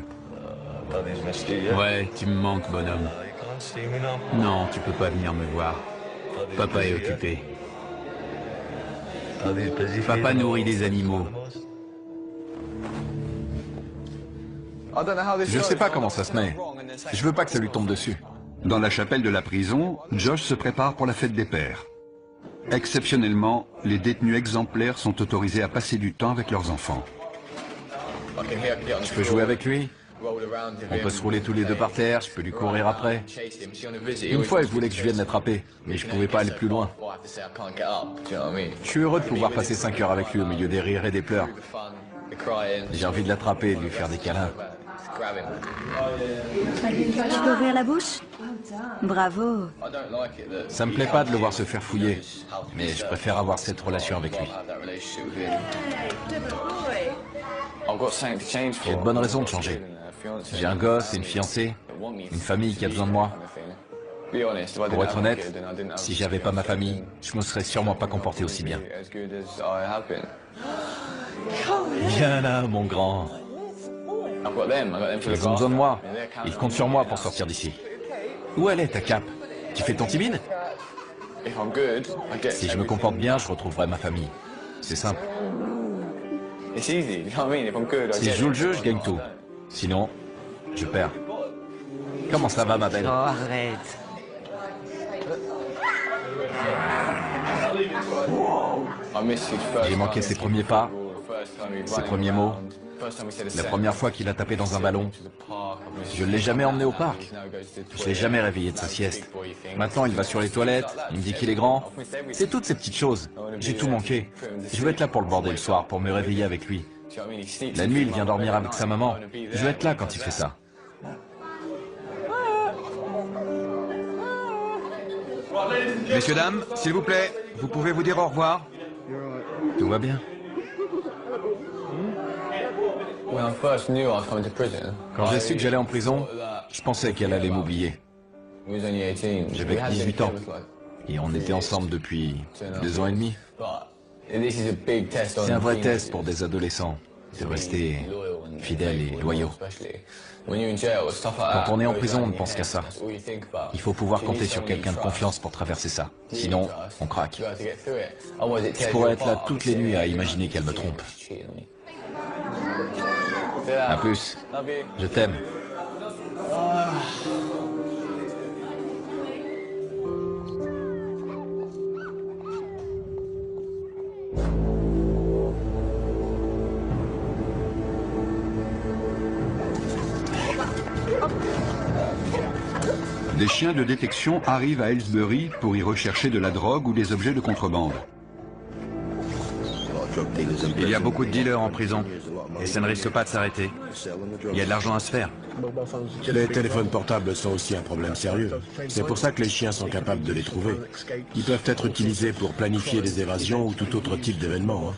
Ouais, tu me manques, bonhomme. Non, tu peux pas venir me voir. Papa est occupé. Papa nourrit des animaux. Je sais pas comment ça se met. Je veux pas que ça lui tombe dessus. Dans la chapelle de la prison, Josh se prépare pour la fête des pères. Exceptionnellement, les détenus exemplaires sont autorisés à passer du temps avec leurs enfants. Je peux jouer avec lui? On peut se rouler tous les deux par terre, je peux lui courir après. Une fois, il voulait que je vienne l'attraper, mais je pouvais pas aller plus loin. Je suis heureux de pouvoir passer 5 heures avec lui au milieu des rires et des pleurs. J'ai envie de l'attraper et de lui faire des câlins. Tu peux ouvrir la bouche? Bravo. Ça me plaît pas de le voir se faire fouiller, mais je préfère avoir cette relation avec lui. J'ai de bonnes raisons de changer. J'ai un gosse et une fiancée, une famille qui a besoin de moi. Pour être honnête, si j'avais pas ma famille, je me serais sûrement pas comporté aussi bien. Viens là, mon grand. Ils ont besoin de moi. Ils comptent sur moi pour sortir d'ici. Où elle est, ta cape? Tu fais ton timide? Si je me comporte bien, je retrouverai ma famille. C'est simple. Si je joue le jeu, je gagne tout. Sinon, je perds. Comment ça va, ma belle? Oh, arrête. J'ai manqué ses premiers pas, ses premiers mots. La première fois qu'il a tapé dans un ballon, je ne l'ai jamais emmené au parc. Je ne l'ai jamais réveillé de sa sieste. Maintenant, il va sur les toilettes, il me dit qu'il est grand. C'est toutes ces petites choses. J'ai tout manqué. Je veux être là pour le border le soir, pour me réveiller avec lui. La nuit, il vient dormir avec sa maman. Je veux être là quand il fait ça. Messieurs, dames, s'il vous plaît, vous pouvez vous dire au revoir? Tout va bien. Quand j'ai su que j'allais en prison, je pensais qu'elle allait m'oublier. J'avais que 18 ans. Et on était ensemble depuis 2 ans et demi. C'est un vrai test pour des adolescents, de rester fidèles et loyaux. Quand on est en prison, on ne pense qu'à ça. Il faut pouvoir compter sur quelqu'un de confiance pour traverser ça. Sinon, on craque. Je pourrais être là toutes les nuits à imaginer qu'elle me trompe. À plus. Je t'aime. Des chiens de détection arrivent à Aylesbury pour y rechercher de la drogue ou des objets de contrebande. Il y a beaucoup de dealers en prison, et ça ne risque pas de s'arrêter. Il y a de l'argent à se faire. Les téléphones portables sont aussi un problème sérieux. C'est pour ça que les chiens sont capables de les trouver. Ils peuvent être utilisés pour planifier des évasions ou tout autre type d'événement.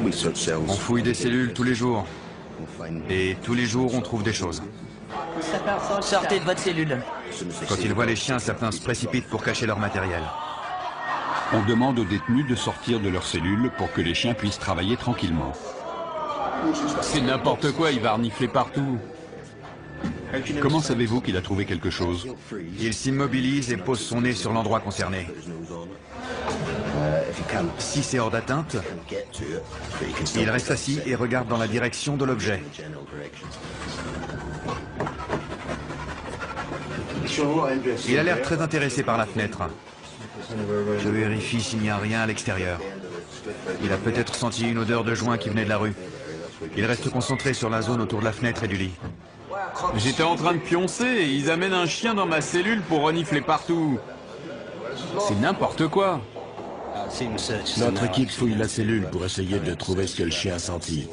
On fouille des cellules tous les jours. Et tous les jours, on trouve des choses. Sortez de votre cellule. Quand ils voient les chiens, certains se précipitent pour cacher leur matériel. On demande aux détenus de sortir de leur cellule pour que les chiens puissent travailler tranquillement. C'est n'importe quoi, il va renifler partout. Comment savez-vous qu'il a trouvé quelque chose? Il s'immobilise et pose son nez sur l'endroit concerné. Si c'est hors d'atteinte, il reste assis et regarde dans la direction de l'objet. Il a l'air très intéressé par la fenêtre. Je vérifie s'il n'y a rien à l'extérieur. Il a peut-être senti une odeur de joint qui venait de la rue. Il reste concentré sur la zone autour de la fenêtre et du lit. J'étais en train de pioncer et ils amènent un chien dans ma cellule pour renifler partout. C'est n'importe quoi. Notre équipe fouille la cellule pour essayer de trouver ce que le chien a senti.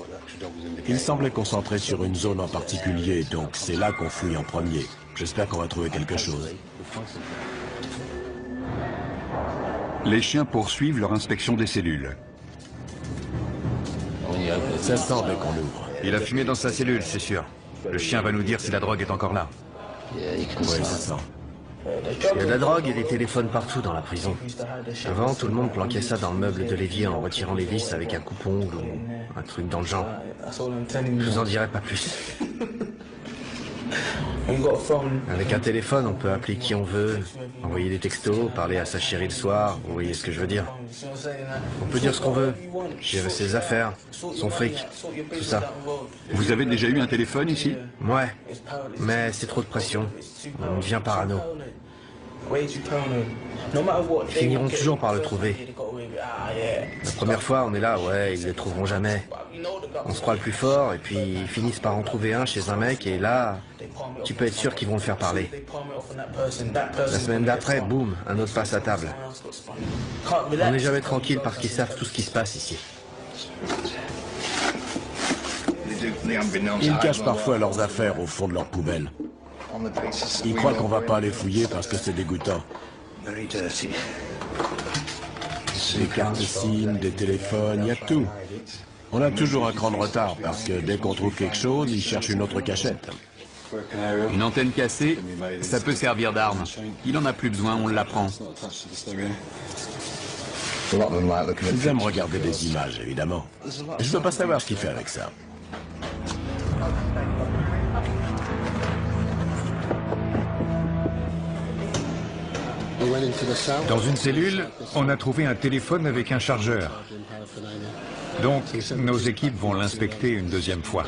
Il semblait concentré sur une zone en particulier, donc c'est là qu'on fouille en premier. J'espère qu'on va trouver quelque chose. Les chiens poursuivent leur inspection des cellules. Ça sent dès qu'on l'ouvre. Il a fumé dans sa cellule, c'est sûr. Le chien va nous dire si la drogue est encore là. Oui, ça sent. Il y a de la drogue et des téléphones partout dans la prison. Avant, tout le monde planquait ça dans le meuble de l'évier en retirant les vis avec un coupe-ongle ou un truc dans le genre. Je vous en dirai pas plus. Avec un téléphone, on peut appeler qui on veut, envoyer des textos, parler à sa chérie le soir, vous voyez ce que je veux dire. On peut dire ce qu'on veut, gérer ses affaires, son fric, tout ça. Vous avez déjà eu un téléphone ici? Ouais, mais c'est trop de pression. On devient parano. Ils finiront toujours par le trouver. La première fois, on est là, ouais, ils ne le trouveront jamais. On se croit le plus fort, et puis ils finissent par en trouver un chez un mec, et là, tu peux être sûr qu'ils vont le faire parler. La semaine d'après, boum, un autre passe à table. On n'est jamais tranquille parce qu'ils savent tout ce qui se passe ici. Ils cachent parfois leurs affaires au fond de leur poubelle. Ils croient qu'on va pas les fouiller parce que c'est dégoûtant. Des cartes SIM, des téléphones, il y a tout. On a toujours un cran de retard parce que dès qu'on trouve quelque chose, ils cherchent une autre cachette. Une antenne cassée, ça peut servir d'arme. Il en a plus besoin, on l'apprend. Ils aiment regarder des images, évidemment. Je veux pas savoir ce qu'il fait avec ça. Dans une cellule, on a trouvé un téléphone avec un chargeur. Donc, nos équipes vont l'inspecter une deuxième fois.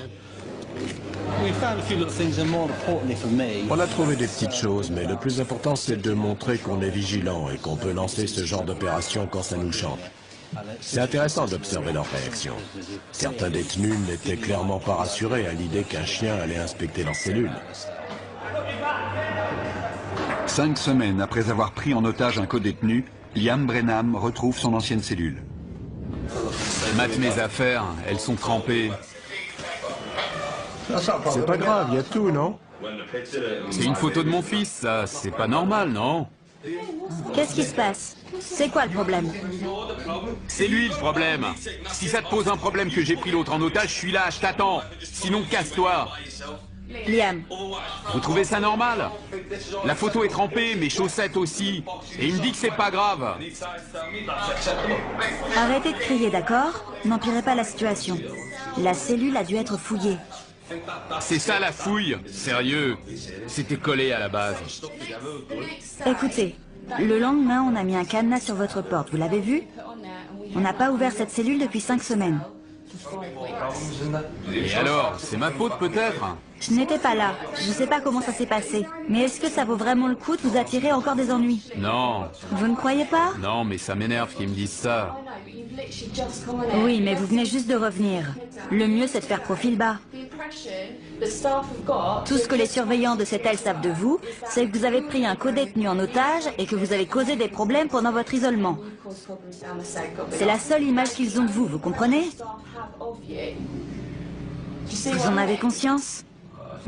On a trouvé des petites choses, mais le plus important, c'est de montrer qu'on est vigilant et qu'on peut lancer ce genre d'opération quand ça nous chante. C'est intéressant d'observer leur réaction. Certains détenus n'étaient clairement pas rassurés à l'idée qu'un chien allait inspecter leur cellule. 5 semaines après avoir pris en otage un codétenu, Liam Brenham retrouve son ancienne cellule. Mate mes affaires, elles sont trempées. C'est pas grave, il y a tout, non? C'est une photo de mon fils, ça. C'est pas normal, non? Qu'est-ce qui se passe? C'est quoi le problème? C'est lui le problème. Si ça te pose un problème que j'ai pris l'autre en otage, je suis là, je t'attends. Sinon, casse-toi. Liam. Vous trouvez ça normal? La photo est trempée, mes chaussettes aussi. Et il me dit que c'est pas grave. Arrêtez de crier, d'accord? N'empirez pas la situation. La cellule a dû être fouillée. C'est ça la fouille. Sérieux. C'était collé à la base. Écoutez, le lendemain, on a mis un cadenas sur votre porte. Vous l'avez vu? On n'a pas ouvert cette cellule depuis 5 semaines. Et alors, c'est ma faute peut-être? Je n'étais pas là. Je ne sais pas comment ça s'est passé. Mais est-ce que ça vaut vraiment le coup de vous attirer encore des ennuis? Non. Vous ne croyez pas? Non, mais ça m'énerve qu'ils me disent ça. Oui, mais vous venez juste de revenir. Le mieux, c'est de faire profil bas. Tout ce que les surveillants de cette aile savent de vous, c'est que vous avez pris un codétenu en otage et que vous avez causé des problèmes pendant votre isolement. C'est la seule image qu'ils ont de vous, vous comprenez? Vous en avez conscience?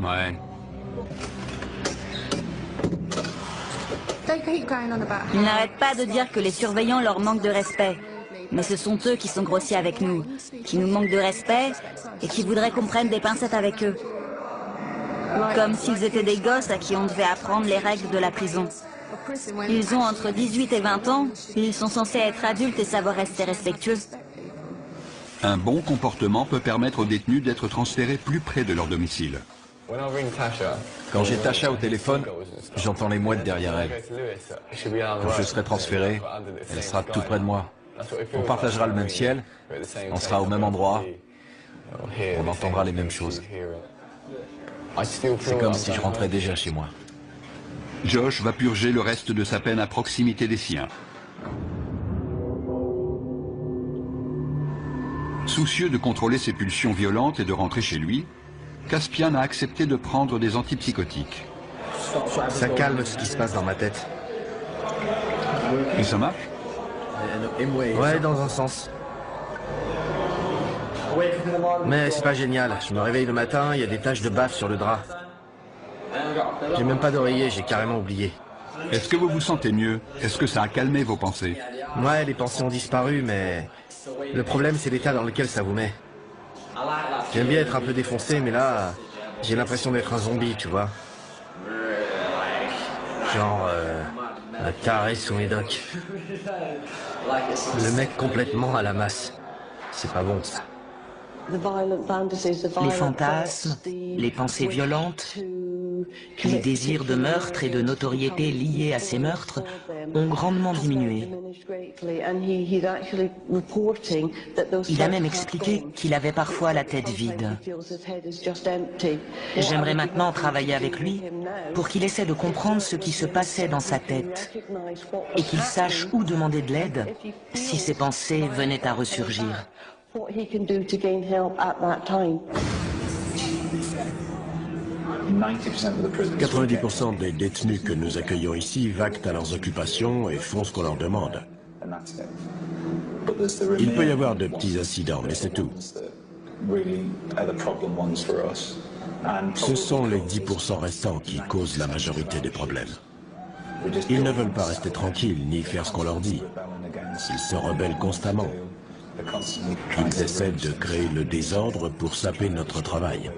Ouais. Ils n'arrêtent pas de dire que les surveillants leur manquent de respect. Mais ce sont eux qui sont grossiers avec nous, qui nous manquent de respect et qui voudraient qu'on prenne des pincettes avec eux. Comme s'ils étaient des gosses à qui on devait apprendre les règles de la prison. Ils ont entre 18 et 20 ans, ils sont censés être adultes et savoir rester respectueux. Un bon comportement peut permettre aux détenus d'être transférés plus près de leur domicile. Quand j'ai Tasha au téléphone, j'entends les mouettes derrière elle. Quand je serai transféré, elle sera tout près de moi. On partagera le même ciel, on sera au même endroit, on entendra les mêmes choses. C'est comme si je rentrais déjà chez moi. Josh va purger le reste de sa peine à proximité des siens. Soucieux de contrôler ses pulsions violentes et de rentrer chez lui, Caspian a accepté de prendre des antipsychotiques. Ça calme ce qui se passe dans ma tête. Et ça marche? Ouais, dans un sens. Mais c'est pas génial. Je me réveille le matin, il y a des taches de baffe sur le drap. J'ai même pas d'oreiller, j'ai carrément oublié. Est-ce que vous vous sentez mieux? Est-ce que ça a calmé vos pensées? Ouais, les pensées ont disparu, mais le problème, c'est l'état dans lequel ça vous met. J'aime bien être un peu défoncé, mais là, j'ai l'impression d'être un zombie, tu vois. Genre, un taré sous médoc. Le mec complètement à la masse. C'est pas bon, ça. Les fantasmes, les pensées violentes, les désirs de meurtre et de notoriété liés à ces meurtres ont grandement diminué. Il a même expliqué qu'il avait parfois la tête vide. J'aimerais maintenant travailler avec lui pour qu'il essaie de comprendre ce qui se passait dans sa tête et qu'il sache où demander de l'aide si ses pensées venaient à ressurgir. 90% des détenus que nous accueillons ici vaquent à leurs occupations et font ce qu'on leur demande. Il peut y avoir de petits incidents, mais c'est tout. Ce sont les 10% restants qui causent la majorité des problèmes. Ils ne veulent pas rester tranquilles ni faire ce qu'on leur dit. Ils se rebellent constamment. Ils essaient de créer le désordre pour saper notre travail.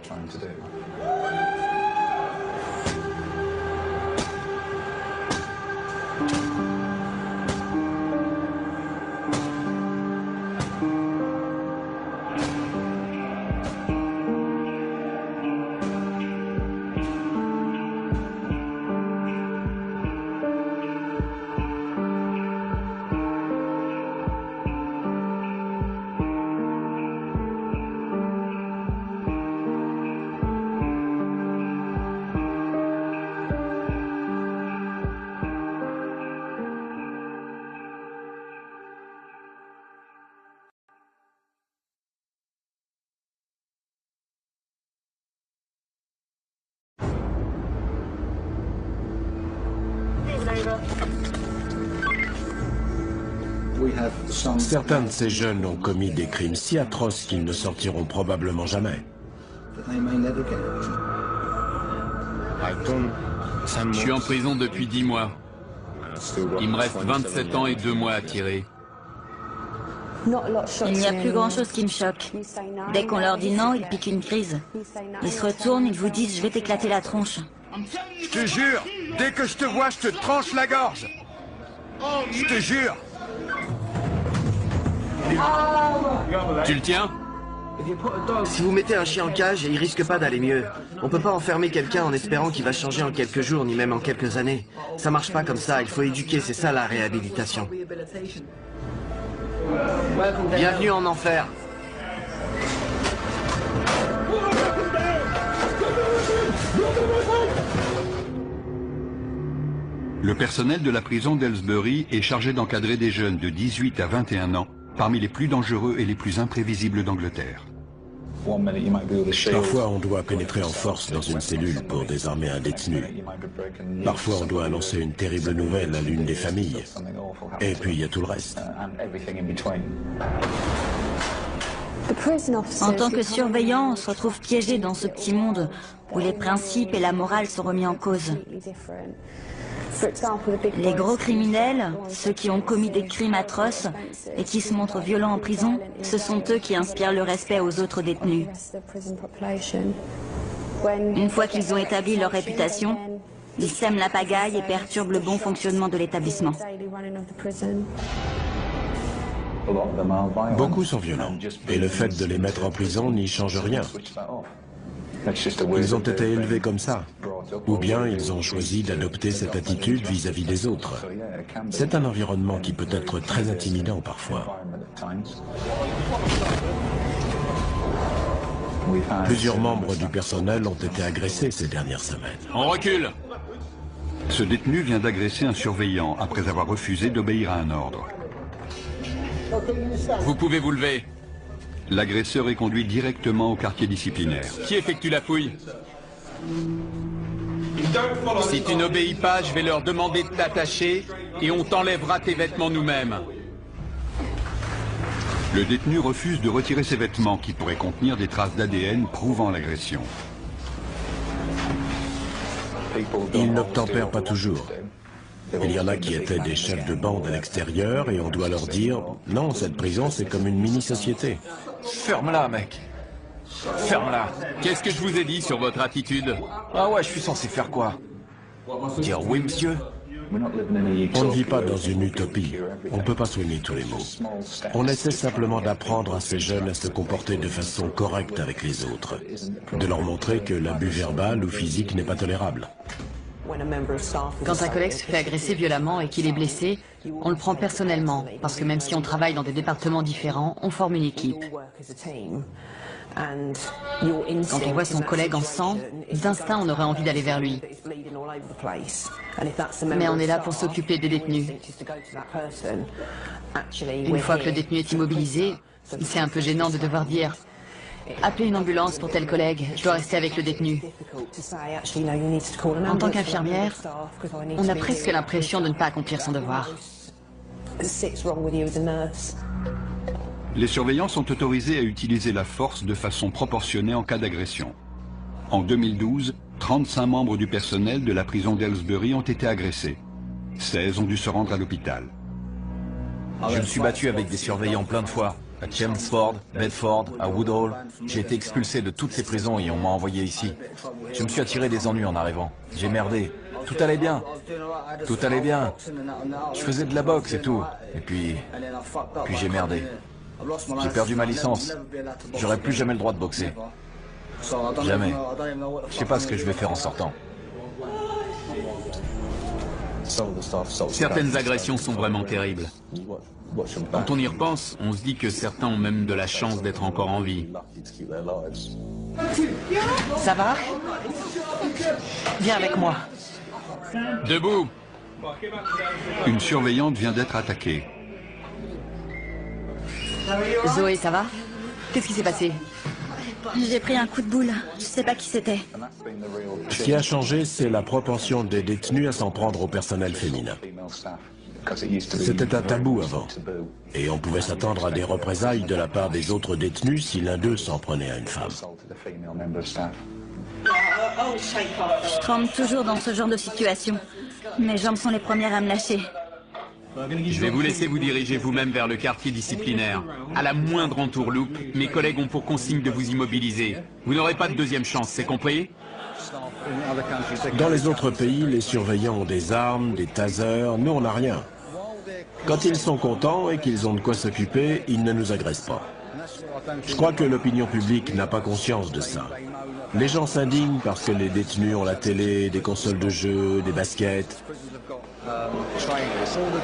Certains de ces jeunes ont commis des crimes si atroces qu'ils ne sortiront probablement jamais. Je suis en prison depuis 10 mois. Il me reste 27 ans et 2 mois à tirer. Il n'y a plus grand-chose qui me choque. Dès qu'on leur dit non, ils piquent une crise. Ils se retournent, ils vous disent « je vais t'éclater la tronche ». Je te jure, dès que je te vois, je te tranche la gorge. Je te jure. Tu le tiens? Si vous mettez un chien en cage, il risque pas d'aller mieux. On peut pas enfermer quelqu'un en espérant qu'il va changer en quelques jours, ni même en quelques années. Ça marche pas comme ça, il faut éduquer, c'est ça la réhabilitation. Bienvenue en enfer. Le personnel de la prison d'Aylesbury est chargé d'encadrer des jeunes de 18 à 21 ans, parmi les plus dangereux et les plus imprévisibles d'Angleterre. Parfois, on doit pénétrer en force dans une cellule pour désarmer un détenu. Parfois, on doit annoncer une terrible nouvelle à l'une des familles. Et puis, il y a tout le reste. En tant que surveillant, on se retrouve piégé dans ce petit monde où les principes et la morale sont remis en cause. Les gros criminels, ceux qui ont commis des crimes atroces et qui se montrent violents en prison, ce sont eux qui inspirent le respect aux autres détenus. Une fois qu'ils ont établi leur réputation, ils sèment la pagaille et perturbent le bon fonctionnement de l'établissement. Beaucoup sont violents, et le fait de les mettre en prison n'y change rien. Ils ont été élevés comme ça, ou bien ils ont choisi d'adopter cette attitude vis-à-vis des autres. C'est un environnement qui peut être très intimidant parfois. Plusieurs membres du personnel ont été agressés ces dernières semaines. On recule! Ce détenu vient d'agresser un surveillant après avoir refusé d'obéir à un ordre. Vous pouvez vous lever. L'agresseur est conduit directement au quartier disciplinaire. Qui effectue la fouille? Si tu n'obéis pas, je vais leur demander de t'attacher et on t'enlèvera tes vêtements nous-mêmes. Le détenu refuse de retirer ses vêtements qui pourraient contenir des traces d'ADN prouvant l'agression. Ils n'obtempèrent pas toujours. Il y en a qui étaient des chefs de bande à l'extérieur et on doit leur dire « Non, cette prison, c'est comme une mini-société. » Ferme-la, mec. Ferme-la. Qu'est-ce que je vous ai dit sur votre attitude? Ah ouais, je suis censé faire quoi? Dire oui, monsieur? On ne vit pas dans une utopie. On ne peut pas soigner tous les maux. On essaie simplement d'apprendre à ces jeunes à se comporter de façon correcte avec les autres. De leur montrer que l'abus verbal ou physique n'est pas tolérable. Quand un collègue se fait agresser violemment et qu'il est blessé, on le prend personnellement, parce que même si on travaille dans des départements différents, on forme une équipe. Quand on voit son collègue en sang, d'instinct on aurait envie d'aller vers lui. Mais on est là pour s'occuper des détenus. Une fois que le détenu est immobilisé, c'est un peu gênant de devoir dire « Appelez une ambulance pour tel collègue, je dois rester avec le détenu ». En tant qu'infirmière, on a presque l'impression de ne pas accomplir son devoir. Les surveillants sont autorisés à utiliser la force de façon proportionnée en cas d'agression. En 2012, 35 membres du personnel de la prison d'Aylesbury ont été agressés. 16 ont dû se rendre à l'hôpital. Je me suis battu avec des surveillants plein de fois. À Chelmsford, Bedford, à Woodhall. J'ai été expulsé de toutes ces prisons et on m'a envoyé ici. Je me suis attiré des ennuis en arrivant. J'ai merdé. Tout allait bien. Tout allait bien. Je faisais de la boxe et tout. Et puis j'ai merdé. J'ai perdu ma licence. J'aurai plus jamais le droit de boxer. Jamais. Je sais pas ce que je vais faire en sortant. Certaines agressions sont vraiment terribles. Quand on y repense, on se dit que certains ont même de la chance d'être encore en vie. Ça va? Viens avec moi. Debout! Une surveillante vient d'être attaquée. Zoé, ça va? Qu'est-ce qui s'est passé? J'ai pris un coup de boule. Je sais pas qui c'était. Ce qui a changé, c'est la propension des détenus à s'en prendre au personnel féminin. C'était un tabou avant. Et on pouvait s'attendre à des représailles de la part des autres détenus si l'un d'eux s'en prenait à une femme. Je tremble toujours dans ce genre de situation. Mes jambes sont les premières à me lâcher. Je vais vous laisser vous diriger vous-même vers le quartier disciplinaire. À la moindre entourloupe, mes collègues ont pour consigne de vous immobiliser. Vous n'aurez pas de deuxième chance, c'est compris? Dans les autres pays, les surveillants ont des armes, des tasers, nous on n'a rien. Quand ils sont contents et qu'ils ont de quoi s'occuper, ils ne nous agressent pas. Je crois que l'opinion publique n'a pas conscience de ça. Les gens s'indignent parce que les détenus ont la télé, des consoles de jeux, des baskets.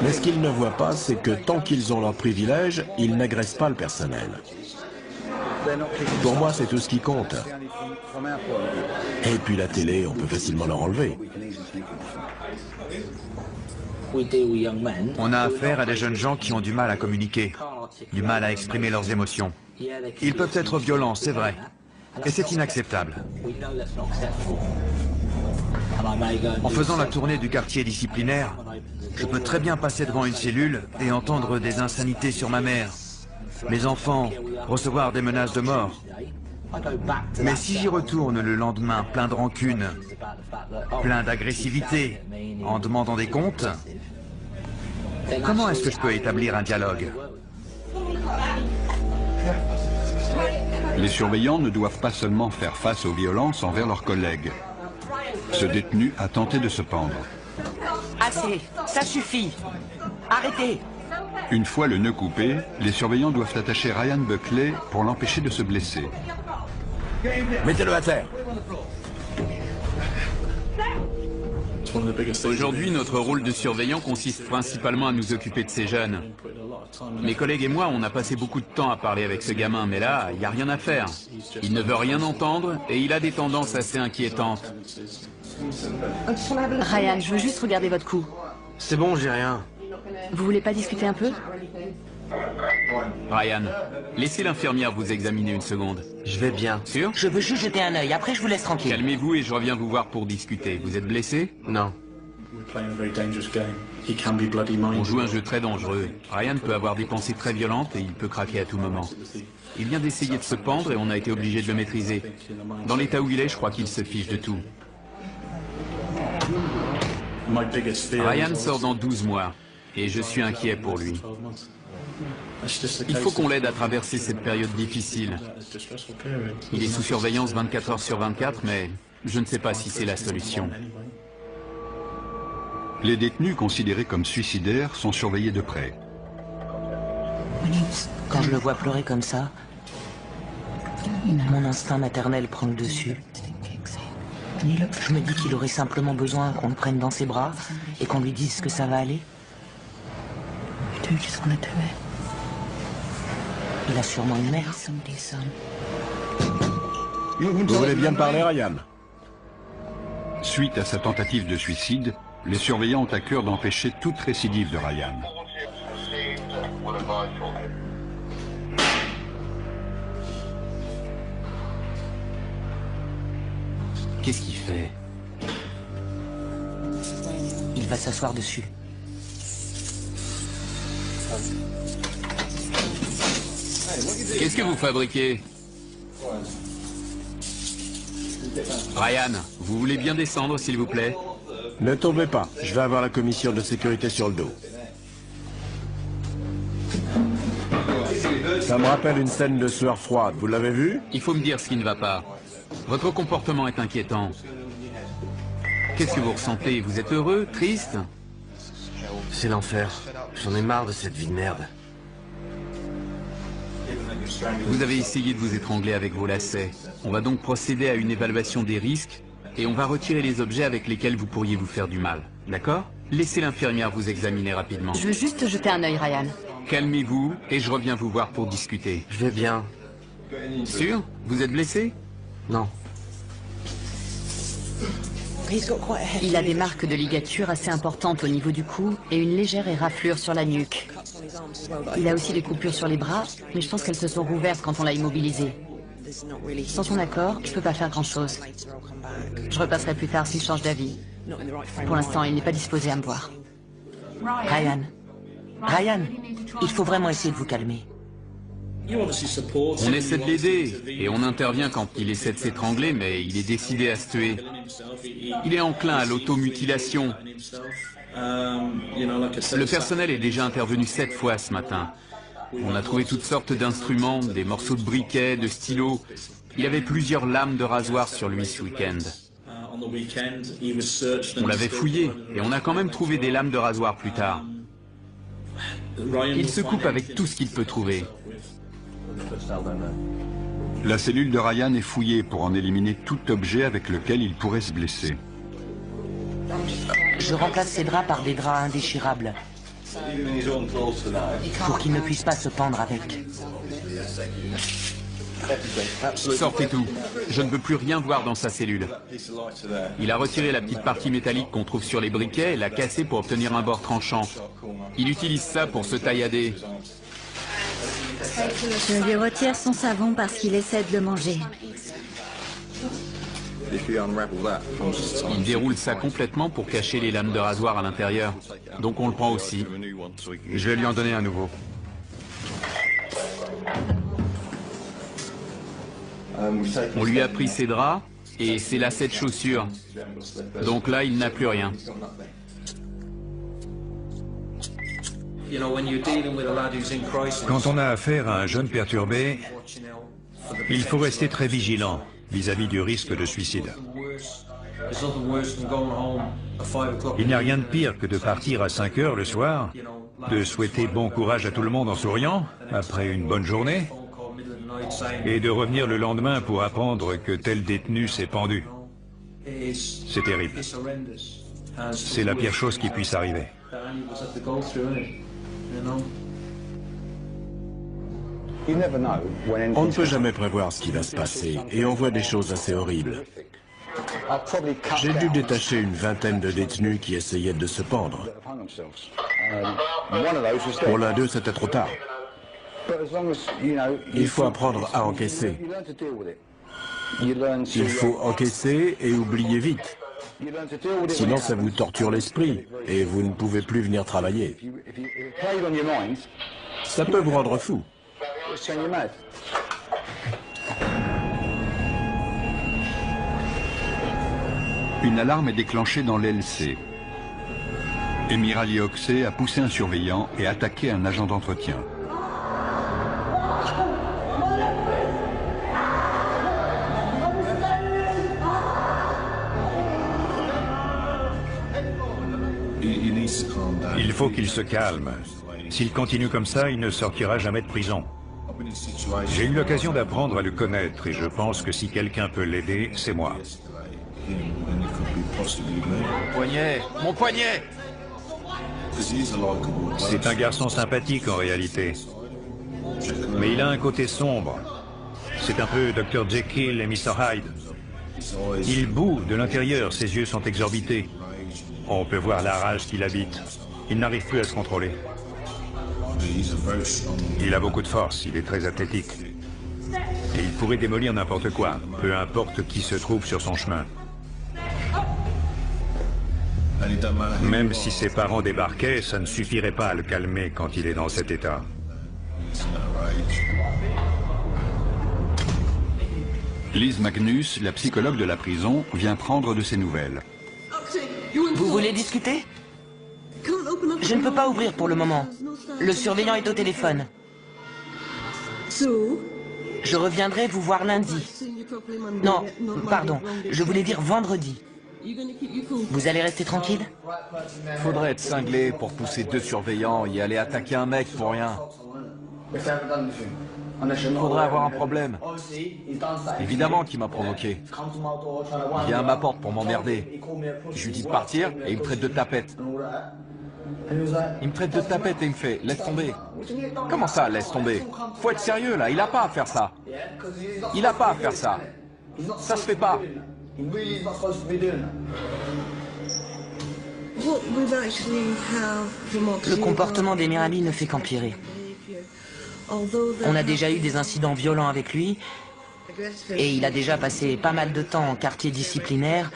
Mais ce qu'ils ne voient pas, c'est que tant qu'ils ont leurs privilèges, ils n'agressent pas le personnel. Pour moi, c'est tout ce qui compte. Et puis la télé, on peut facilement leur enlever. On a affaire à des jeunes gens qui ont du mal à communiquer, du mal à exprimer leurs émotions. Ils peuvent être violents, c'est vrai. Et c'est inacceptable. En faisant la tournée du quartier disciplinaire, je peux très bien passer devant une cellule et entendre des insanités sur ma mère, mes enfants, recevoir des menaces de mort. Mais si j'y retourne le lendemain plein de rancune, plein d'agressivité, en demandant des comptes, comment est-ce que je peux établir un dialogue? Les surveillants ne doivent pas seulement faire face aux violences envers leurs collègues. Ce détenu a tenté de se pendre. Assez, ça suffit. Arrêtez. Une fois le nœud coupé, les surveillants doivent attacher Ryan Buckley pour l'empêcher de se blesser. Mettez-le à terre. Aujourd'hui, notre rôle de surveillant consiste principalement à nous occuper de ces jeunes. Mes collègues et moi, on a passé beaucoup de temps à parler avec ce gamin, mais là, il n'y a rien à faire. Il ne veut rien entendre et il a des tendances assez inquiétantes. Ryan, je veux juste regarder votre cou. C'est bon, j'ai rien. Vous voulez pas discuter un peu? Ryan, laissez l'infirmière vous examiner une seconde. Je vais bien. Sûr? Je veux juste jeter un œil, après je vous laisse tranquille. Calmez-vous et je reviens vous voir pour discuter. Vous êtes blessé? Non. On joue un jeu très dangereux. Ryan peut avoir des pensées très violentes et il peut craquer à tout moment. Il vient d'essayer de se pendre et on a été obligé de le maîtriser. Dans l'état où il est, je crois qu'il se fiche de tout. Ryan sort dans 12 mois et je suis inquiet pour lui. Il faut qu'on l'aide à traverser cette période difficile. Il est sous surveillance 24 heures sur 24, mais je ne sais pas si c'est la solution. Les détenus considérés comme suicidaires sont surveillés de près. Quand je le vois pleurer comme ça, mon instinct maternel prend le dessus. Je me dis qu'il aurait simplement besoin qu'on le prenne dans ses bras et qu'on lui dise que ça va aller. Il a sûrement une mère. Vous voulez bien me parler, Ryan? Suite à sa tentative de suicide, les surveillants ont à cœur d'empêcher toute récidive de Ryan. Qu'est-ce qu'il fait? Il va s'asseoir dessus. Qu'est-ce que vous fabriquez? Ryan, vous voulez bien descendre, s'il vous plaît? Ne tombez pas, je vais avoir la commission de sécurité sur le dos. Ça me rappelle une scène de sueur froide, vous l'avez vu? Il faut me dire ce qui ne va pas. Votre comportement est inquiétant. Qu'est-ce que vous ressentez? Vous êtes heureux? Triste? C'est l'enfer. J'en ai marre de cette vie de merde. Vous avez essayé de vous étrangler avec vos lacets. On va donc procéder à une évaluation des risques et on va retirer les objets avec lesquels vous pourriez vous faire du mal. D'accord? Laissez l'infirmière vous examiner rapidement. Je veux juste jeter un œil, Ryan. Calmez-vous et je reviens vous voir pour discuter. Je vais bien. Sûr? Vous êtes blessé? Non. Il a des marques de ligature assez importantes au niveau du cou et une légère éraflure sur la nuque. Il a aussi des coupures sur les bras, mais je pense qu'elles se sont rouvertes quand on l'a immobilisé. Sans son accord, je peux pas faire grand-chose. Je repasserai plus tard s'il change d'avis. Pour l'instant, il n'est pas disposé à me voir. Ryan. Ryan, il faut vraiment essayer de vous calmer. On essaie de l'aider et on intervient quand il essaie de s'étrangler, mais il est décidé à se tuer. Il est enclin à l'automutilation. Le personnel est déjà intervenu 7 fois ce matin. On a trouvé toutes sortes d'instruments, des morceaux de briquet, de stylos. Il avait plusieurs lames de rasoir sur lui ce week-end. On l'avait fouillé et on a quand même trouvé des lames de rasoir plus tard. Il se coupe avec tout ce qu'il peut trouver. La cellule de Ryan est fouillée pour en éliminer tout objet avec lequel il pourrait se blesser. Je remplace ces draps par des draps indéchirables. Pour qu'il ne puisse pas se pendre avec. Sortez tout. Je ne veux plus rien voir dans sa cellule. Il a retiré la petite partie métallique qu'on trouve sur les briquets et l'a cassée pour obtenir un bord tranchant. Il utilise ça pour se taillader. Je lui retire son savon parce qu'il essaie de le manger. Il déroule ça complètement pour cacher les lames de rasoir à l'intérieur. Donc on le prend aussi. Je vais lui en donner un nouveau. On lui a pris ses draps et ses lacets de chaussures. Donc là, il n'a plus rien. Quand on a affaire à un jeune perturbé, il faut rester très vigilant vis-à-vis du risque de suicide. Il n'y a rien de pire que de partir à 5 heures le soir, de souhaiter bon courage à tout le monde en souriant, après une bonne journée, et de revenir le lendemain pour apprendre que tel détenu s'est pendu. C'est terrible. C'est la pire chose qui puisse arriver. On ne peut jamais prévoir ce qui va se passer, et on voit des choses assez horribles. J'ai dû détacher une vingtaine de détenus qui essayaient de se pendre. Pour l'un d'eux, c'était trop tard. Il faut apprendre à encaisser. Il faut encaisser et oublier vite. Sinon, ça vous torture l'esprit, et vous ne pouvez plus venir travailler. Ça peut vous rendre fou. Une alarme est déclenchée dans l'LC. Emirali Oxey a poussé un surveillant et attaqué un agent d'entretien. Il faut qu'il se calme. S'il continue comme ça, il ne sortira jamais de prison. J'ai eu l'occasion d'apprendre à le connaître et je pense que si quelqu'un peut l'aider, c'est moi. Mon poignet! Mon poignet! C'est un garçon sympathique en réalité. Mais il a un côté sombre. C'est un peu Dr. Jekyll et Mr. Hyde. Il bout de l'intérieur, ses yeux sont exorbités. On peut voir la rage qu'il habite. Il n'arrive plus à se contrôler. Il a beaucoup de force, il est très athlétique. Et il pourrait démolir n'importe quoi, peu importe qui se trouve sur son chemin. Même si ses parents débarquaient, ça ne suffirait pas à le calmer quand il est dans cet état. Liz Magnus, la psychologue de la prison, vient prendre de ses nouvelles. Vous voulez discuter? Je ne peux pas ouvrir pour le moment. Le surveillant est au téléphone. Je reviendrai vous voir lundi. Non, pardon, je voulais dire vendredi. Vous allez rester tranquille? Faudrait être cinglé pour pousser 2 surveillants et aller attaquer un mec pour rien. Faudrait avoir un problème. Évidemment qu'il m'a provoqué. Il vient à ma porte pour m'emmerder. Je lui dis de partir et il me traite de tapette. Il me traite de tapette et il me fait « laisse tomber ». Comment ça, laisse tomber? Faut être sérieux là, il a pas à faire ça. Il a pas à faire ça. Ça se fait pas. Le comportement d'Emir Ali ne fait qu'empirer. On a déjà eu des incidents violents avec lui et il a déjà passé pas mal de temps en quartier disciplinaire,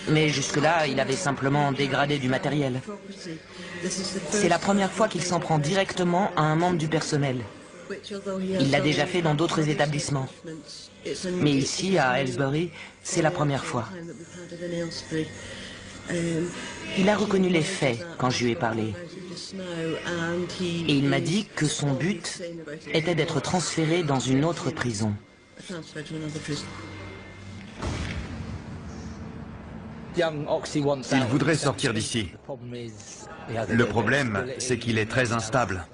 mais jusque-là, il avait simplement dégradé du matériel. C'est la première fois qu'il s'en prend directement à un membre du personnel. Il l'a déjà fait dans d'autres établissements. Mais ici, à Aylesbury, c'est la première fois. Il a reconnu les faits quand je lui ai parlé. Et il m'a dit que son but était d'être transféré dans une autre prison. Il voudrait sortir d'ici. Le problème, c'est qu'il est très instable.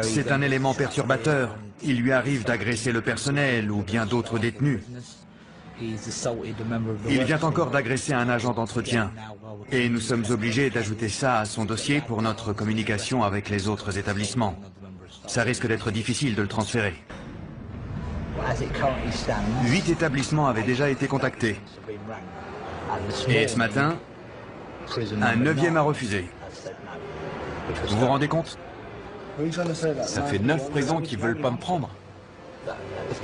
C'est un élément perturbateur. Il lui arrive d'agresser le personnel ou bien d'autres détenus. Il vient encore d'agresser un agent d'entretien. Et nous sommes obligés d'ajouter ça à son dossier pour notre communication avec les autres établissements. Ça risque d'être difficile de le transférer. 8 établissements avaient déjà été contactés. Et ce matin, un 9e a refusé. Vous vous rendez compte? Ça fait 9 prisons qui veulent pas me prendre.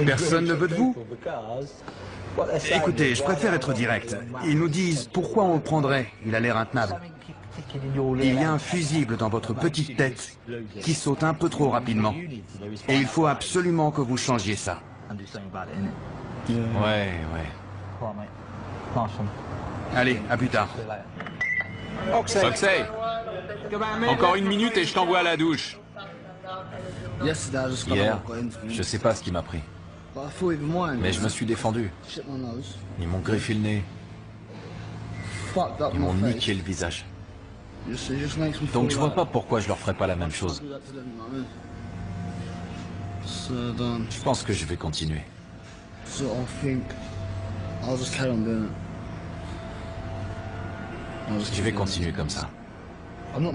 Personne ne veut de vous? Écoutez, je préfère être direct. Ils nous disent pourquoi on le prendrait. Il a l'air intenable. Il y a un fusible dans votre petite tête qui saute un peu trop rapidement. Et il faut absolument que vous changiez ça. Ouais. Allez, à plus tard. Oxey, encore 1 minute et je t'envoie à la douche. Hier, je sais pas ce qui m'a pris. Mais je me suis défendu. Ils m'ont griffé le nez. Ils m'ont niqué le visage. Donc je vois pas pourquoi je leur ferais pas la même chose. Je pense que je vais continuer. Je vais continuer comme ça.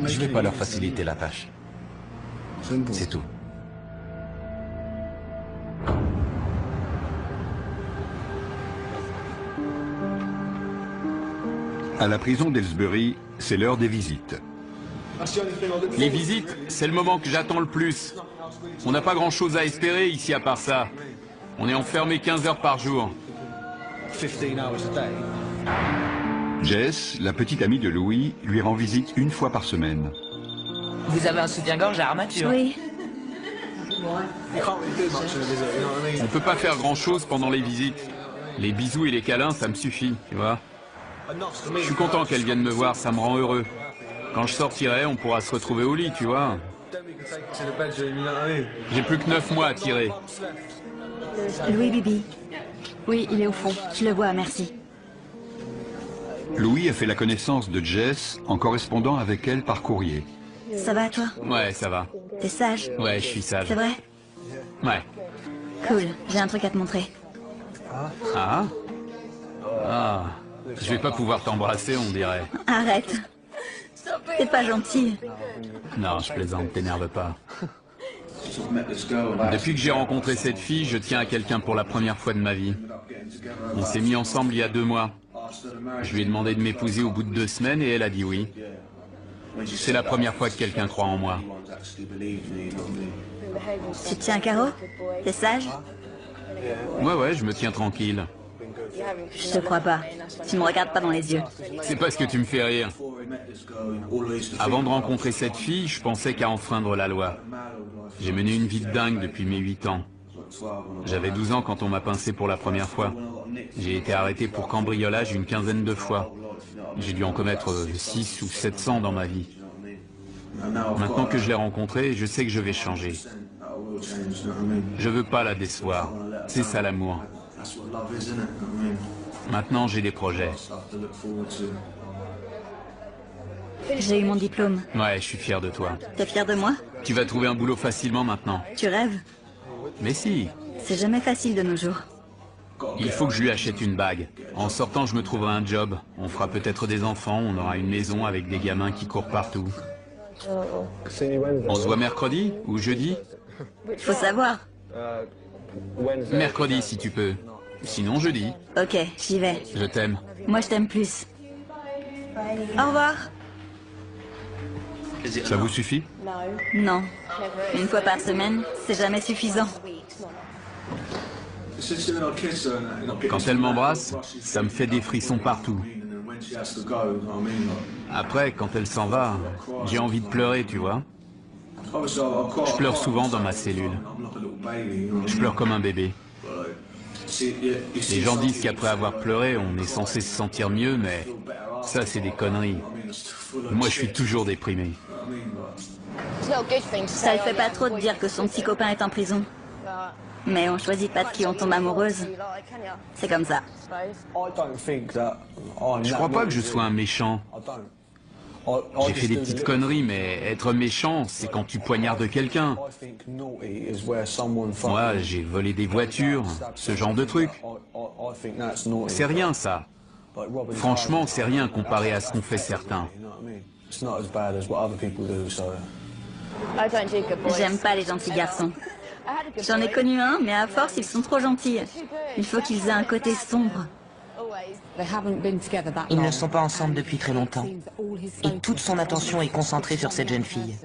Je vais pas leur faciliter la tâche. C'est tout. À la prison d'Aylesbury, c'est l'heure des visites. Les visites, c'est le moment que j'attends le plus. On n'a pas grand-chose à espérer ici à part ça. On est enfermé 15 heures par jour. Jess, la petite amie de Louis, lui rend visite 1 fois par semaine. Vous avez un soutien-gorge à armature? Oui. On peut pas faire grand-chose pendant les visites. Les bisous et les câlins, ça me suffit, tu vois. Je suis content qu'elle vienne me voir, ça me rend heureux. Quand je sortirai, on pourra se retrouver au lit, tu vois. J'ai plus que 9 mois à tirer. Louis Bibi. Oui, il est au fond. Je le vois, merci. Louis a fait la connaissance de Jess en correspondant avec elle par courrier. Ça va, toi? Ouais, ça va. T'es sage? Ouais, je suis sage. C'est vrai? Ouais. Cool, j'ai un truc à te montrer. Ah? Ah. Je vais pas pouvoir t'embrasser, on dirait. Arrête. T'es pas gentil. Non, je plaisante, t'énerve pas. Depuis que j'ai rencontré cette fille, je tiens à quelqu'un pour la première fois de ma vie. On s'est mis ensemble il y a 2 mois. Je lui ai demandé de m'épouser au bout de 2 semaines et elle a dit oui. C'est la première fois que quelqu'un croit en moi. Tu te tiens carreau? T'es sage? Ouais, je me tiens tranquille. Je te crois pas. Tu me regardes pas dans les yeux. C'est parce que tu me fais rire. Avant de rencontrer cette fille, je pensais qu'à enfreindre la loi. J'ai mené une vie de dingue depuis mes 8 ans. J'avais 12 ans quand on m'a pincé pour la première fois. J'ai été arrêté pour cambriolage une 15aine de fois. J'ai dû en commettre 6 ou 700 dans ma vie. Maintenant que je l'ai rencontrée, je sais que je vais changer. Je veux pas la décevoir. C'est ça l'amour. Maintenant, j'ai des projets. J'ai eu mon diplôme. Ouais, je suis fier de toi. T'es fier de moi? Tu vas trouver un boulot facilement maintenant. Tu rêves? Mais si. C'est jamais facile de nos jours. Il faut que je lui achète une bague. En sortant, je me trouverai un job. On fera peut-être des enfants, on aura une maison avec des gamins qui courent partout. On se voit mercredi ou jeudi? Faut savoir. Mercredi si tu peux. Sinon jeudi. Ok, j'y vais. Je t'aime. Moi je t'aime plus. Au revoir. Ça vous suffit? Non. 1 fois par semaine, c'est jamais suffisant. Quand elle m'embrasse, ça me fait des frissons partout. Après, quand elle s'en va, j'ai envie de pleurer, tu vois. Je pleure souvent dans ma cellule. Je pleure comme un bébé. Les gens disent qu'après avoir pleuré, on est censé se sentir mieux, mais ça, c'est des conneries. Moi, je suis toujours déprimé. Ça le fait pas trop de dire que son petit copain est en prison. Mais on choisit pas de qui on tombe amoureuse. C'est comme ça. Je crois pas que je sois un méchant. J'ai fait des petites conneries, mais être méchant, c'est quand tu poignardes quelqu'un. Moi, j'ai volé des voitures, ce genre de truc. C'est rien, ça. Franchement, c'est rien comparé à ce qu'ont fait certains. J'aime pas les gentils garçons. J'en ai connu un, mais à force, ils sont trop gentils. Il faut qu'ils aient un côté sombre. Ils ne sont pas ensemble depuis très longtemps. Et toute son attention est concentrée sur cette jeune fille.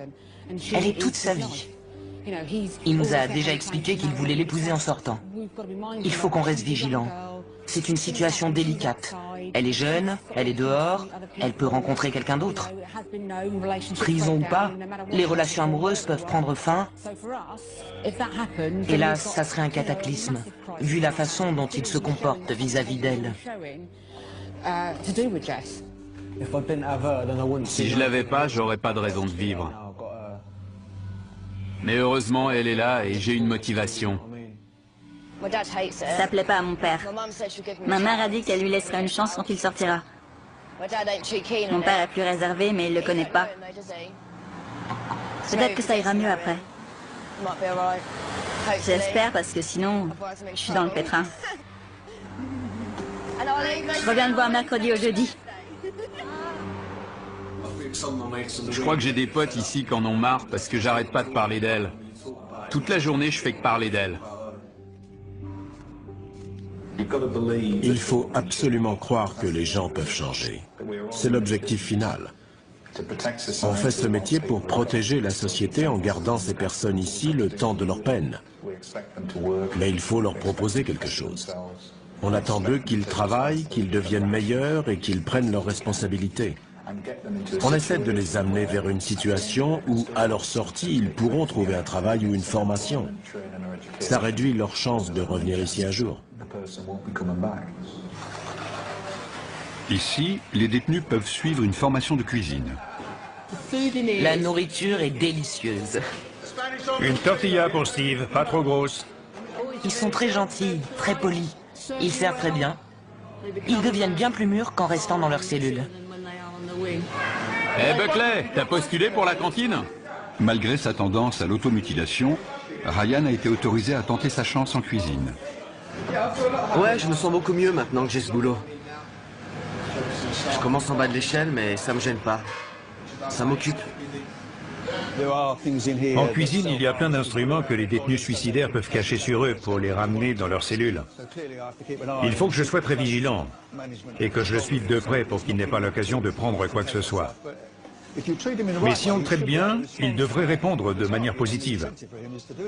Elle est toute sa vie. Il nous a déjà expliqué qu'il voulait l'épouser en sortant. Il faut qu'on reste vigilant. C'est une situation délicate. Elle est jeune, elle est dehors, elle peut rencontrer quelqu'un d'autre. Prison ou pas, les relations amoureuses peuvent prendre fin. Et là, ça serait un cataclysme, vu la façon dont il se comporte vis-à-vis d'elle. Si je l'avais pas, j'aurais pas de raison de vivre. Mais heureusement, elle est là et j'ai une motivation. Ça plaît pas à mon père. Ma mère a dit qu'elle lui laisserait une chance quand il sortira. Mon père est plus réservé, mais il le connaît pas. Peut-être que ça ira mieux après. J'espère, parce que sinon, je suis dans le pétrin. Je reviens le voir mercredi au jeudi. Je crois que j'ai des potes ici qui en ont marre parce que j'arrête pas de parler d'elle. Toute la journée, je fais que parler d'elle. Il faut absolument croire que les gens peuvent changer. C'est l'objectif final. On fait ce métier pour protéger la société en gardant ces personnes ici le temps de leur peine. Mais il faut leur proposer quelque chose. On attend d'eux qu'ils travaillent, qu'ils deviennent meilleurs et qu'ils prennent leurs responsabilités. On essaie de les amener vers une situation où, à leur sortie, ils pourront trouver un travail ou une formation. Ça réduit leurs chances de revenir ici un jour. Ici, les détenus peuvent suivre une formation de cuisine. La nourriture est délicieuse. Une tortilla pour Steve, pas trop grosse. Ils sont très gentils, très polis. Ils servent très bien. Ils deviennent bien plus mûrs qu'en restant dans leur cellule. Eh Buckley, t'as postulé pour la cantine? Malgré sa tendance à l'automutilation, Ryan a été autorisé à tenter sa chance en cuisine. Ouais, je me sens beaucoup mieux maintenant que j'ai ce boulot. Je commence en bas de l'échelle, mais ça me gêne pas. Ça m'occupe. En cuisine, il y a plein d'instruments que les détenus suicidaires peuvent cacher sur eux pour les ramener dans leurs cellules. Il faut que je sois très vigilant et que je le suive de près pour qu'il n'ait pas l'occasion de prendre quoi que ce soit. Mais si on le traite bien, il devrait répondre de manière positive.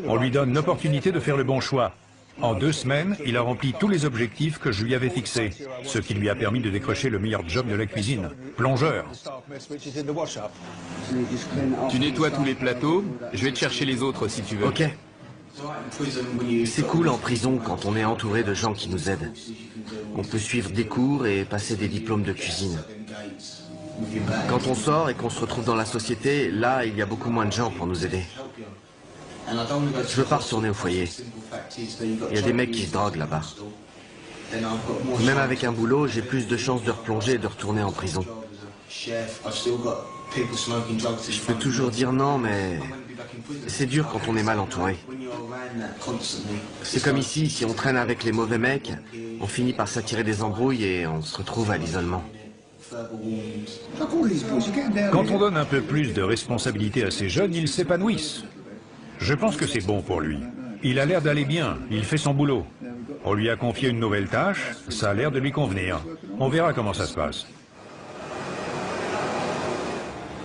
On lui donne l'opportunité de faire le bon choix. En 2 semaines, il a rempli tous les objectifs que je lui avais fixés, ce qui lui a permis de décrocher le meilleur job de la cuisine, plongeur. Tu nettoies tous les plateaux, je vais te chercher les autres si tu veux. Ok. C'est cool en prison quand on est entouré de gens qui nous aident. On peut suivre des cours et passer des diplômes de cuisine. Quand on sort et qu'on se retrouve dans la société, là, il y a beaucoup moins de gens pour nous aider. Je veux pas retourner au foyer. Il y a des mecs qui se droguent là-bas. Même avec un boulot, j'ai plus de chances de replonger et de retourner en prison. Je peux toujours dire non, mais c'est dur quand on est mal entouré. C'est comme ici, si on traîne avec les mauvais mecs, on finit par s'attirer des embrouilles et on se retrouve à l'isolement. Quand on donne un peu plus de responsabilité à ces jeunes, ils s'épanouissent. Je pense que c'est bon pour lui. Il a l'air d'aller bien, il fait son boulot. On lui a confié une nouvelle tâche, ça a l'air de lui convenir. On verra comment ça se passe.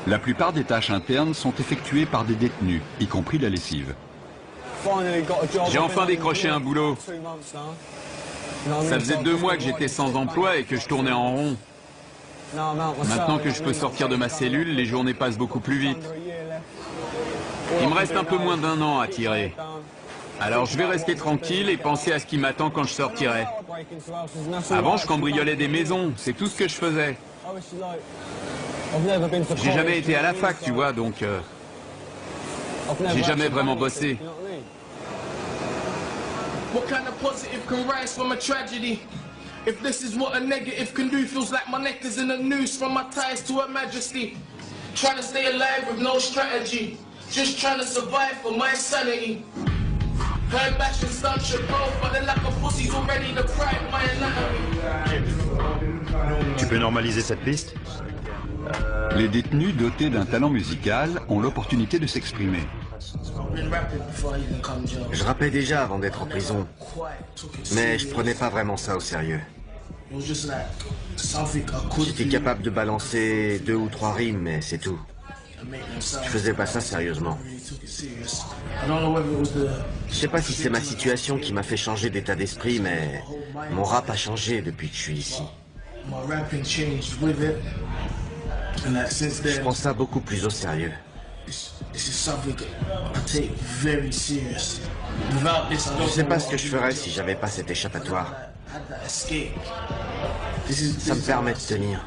La plupart des tâches internes sont effectuées par des détenus, y compris la lessive. J'ai enfin décroché un boulot. Ça faisait 2 mois que j'étais sans emploi et que je tournais en rond. Maintenant que je peux sortir de ma cellule, les journées passent beaucoup plus vite. Il me reste un peu moins d'1 an à tirer. Alors je vais rester tranquille et penser à ce qui m'attend quand je sortirai. Avant, je cambriolais des maisons, c'est tout ce que je faisais. J'ai jamais été à la fac, tu vois, donc... j'ai jamais vraiment bossé. What kind of positive can rise from a tragedy? If this is what a negative can do, feels like my neck is in a noose from my ties to Her Majesty. Trying to stay alive with no strategy, just trying to survive for my sanity. Heard bash and stun should both, but they're like a pussy's already deprived my anatomy. Tu peux normaliser cette piste? Les détenus dotés d'un talent musical ont l'opportunité de s'exprimer. Je rappais déjà avant d'être en prison, mais je prenais pas vraiment ça au sérieux. J'étais capable de balancer 2 ou 3 rimes, mais c'est tout. Je faisais pas ça sérieusement. Je sais pas si c'est ma situation qui m'a fait changer d'état d'esprit, mais mon rap a changé depuis que je suis ici. Je prends ça beaucoup plus au sérieux. Je sais pas ce que je ferais si j'avais pas cet échappatoire. Ça me permet de tenir.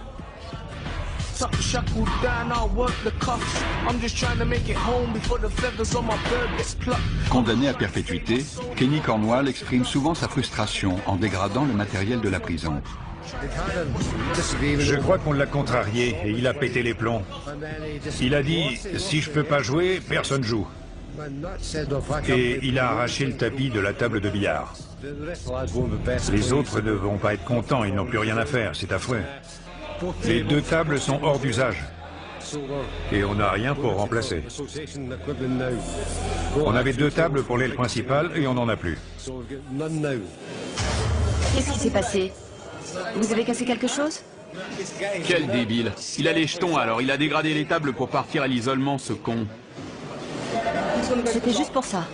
Condamné à perpétuité, Kenny Cornwall exprime souvent sa frustration en dégradant le matériel de la prison. Je crois qu'on l'a contrarié et il a pété les plombs. Il a dit « si je peux pas jouer, personne joue ». Et il a arraché le tapis de la table de billard. Les autres ne vont pas être contents, ils n'ont plus rien à faire, c'est affreux. Les 2 tables sont hors d'usage. Et on n'a rien pour remplacer. On avait 2 tables pour l'aile principale et on n'en a plus. Qu'est-ce qui s'est passé? Vous avez cassé quelque chose? Quel débile. Il a les jetons, alors il a dégradé les tables pour partir à l'isolement, ce con. C'était juste pour ça.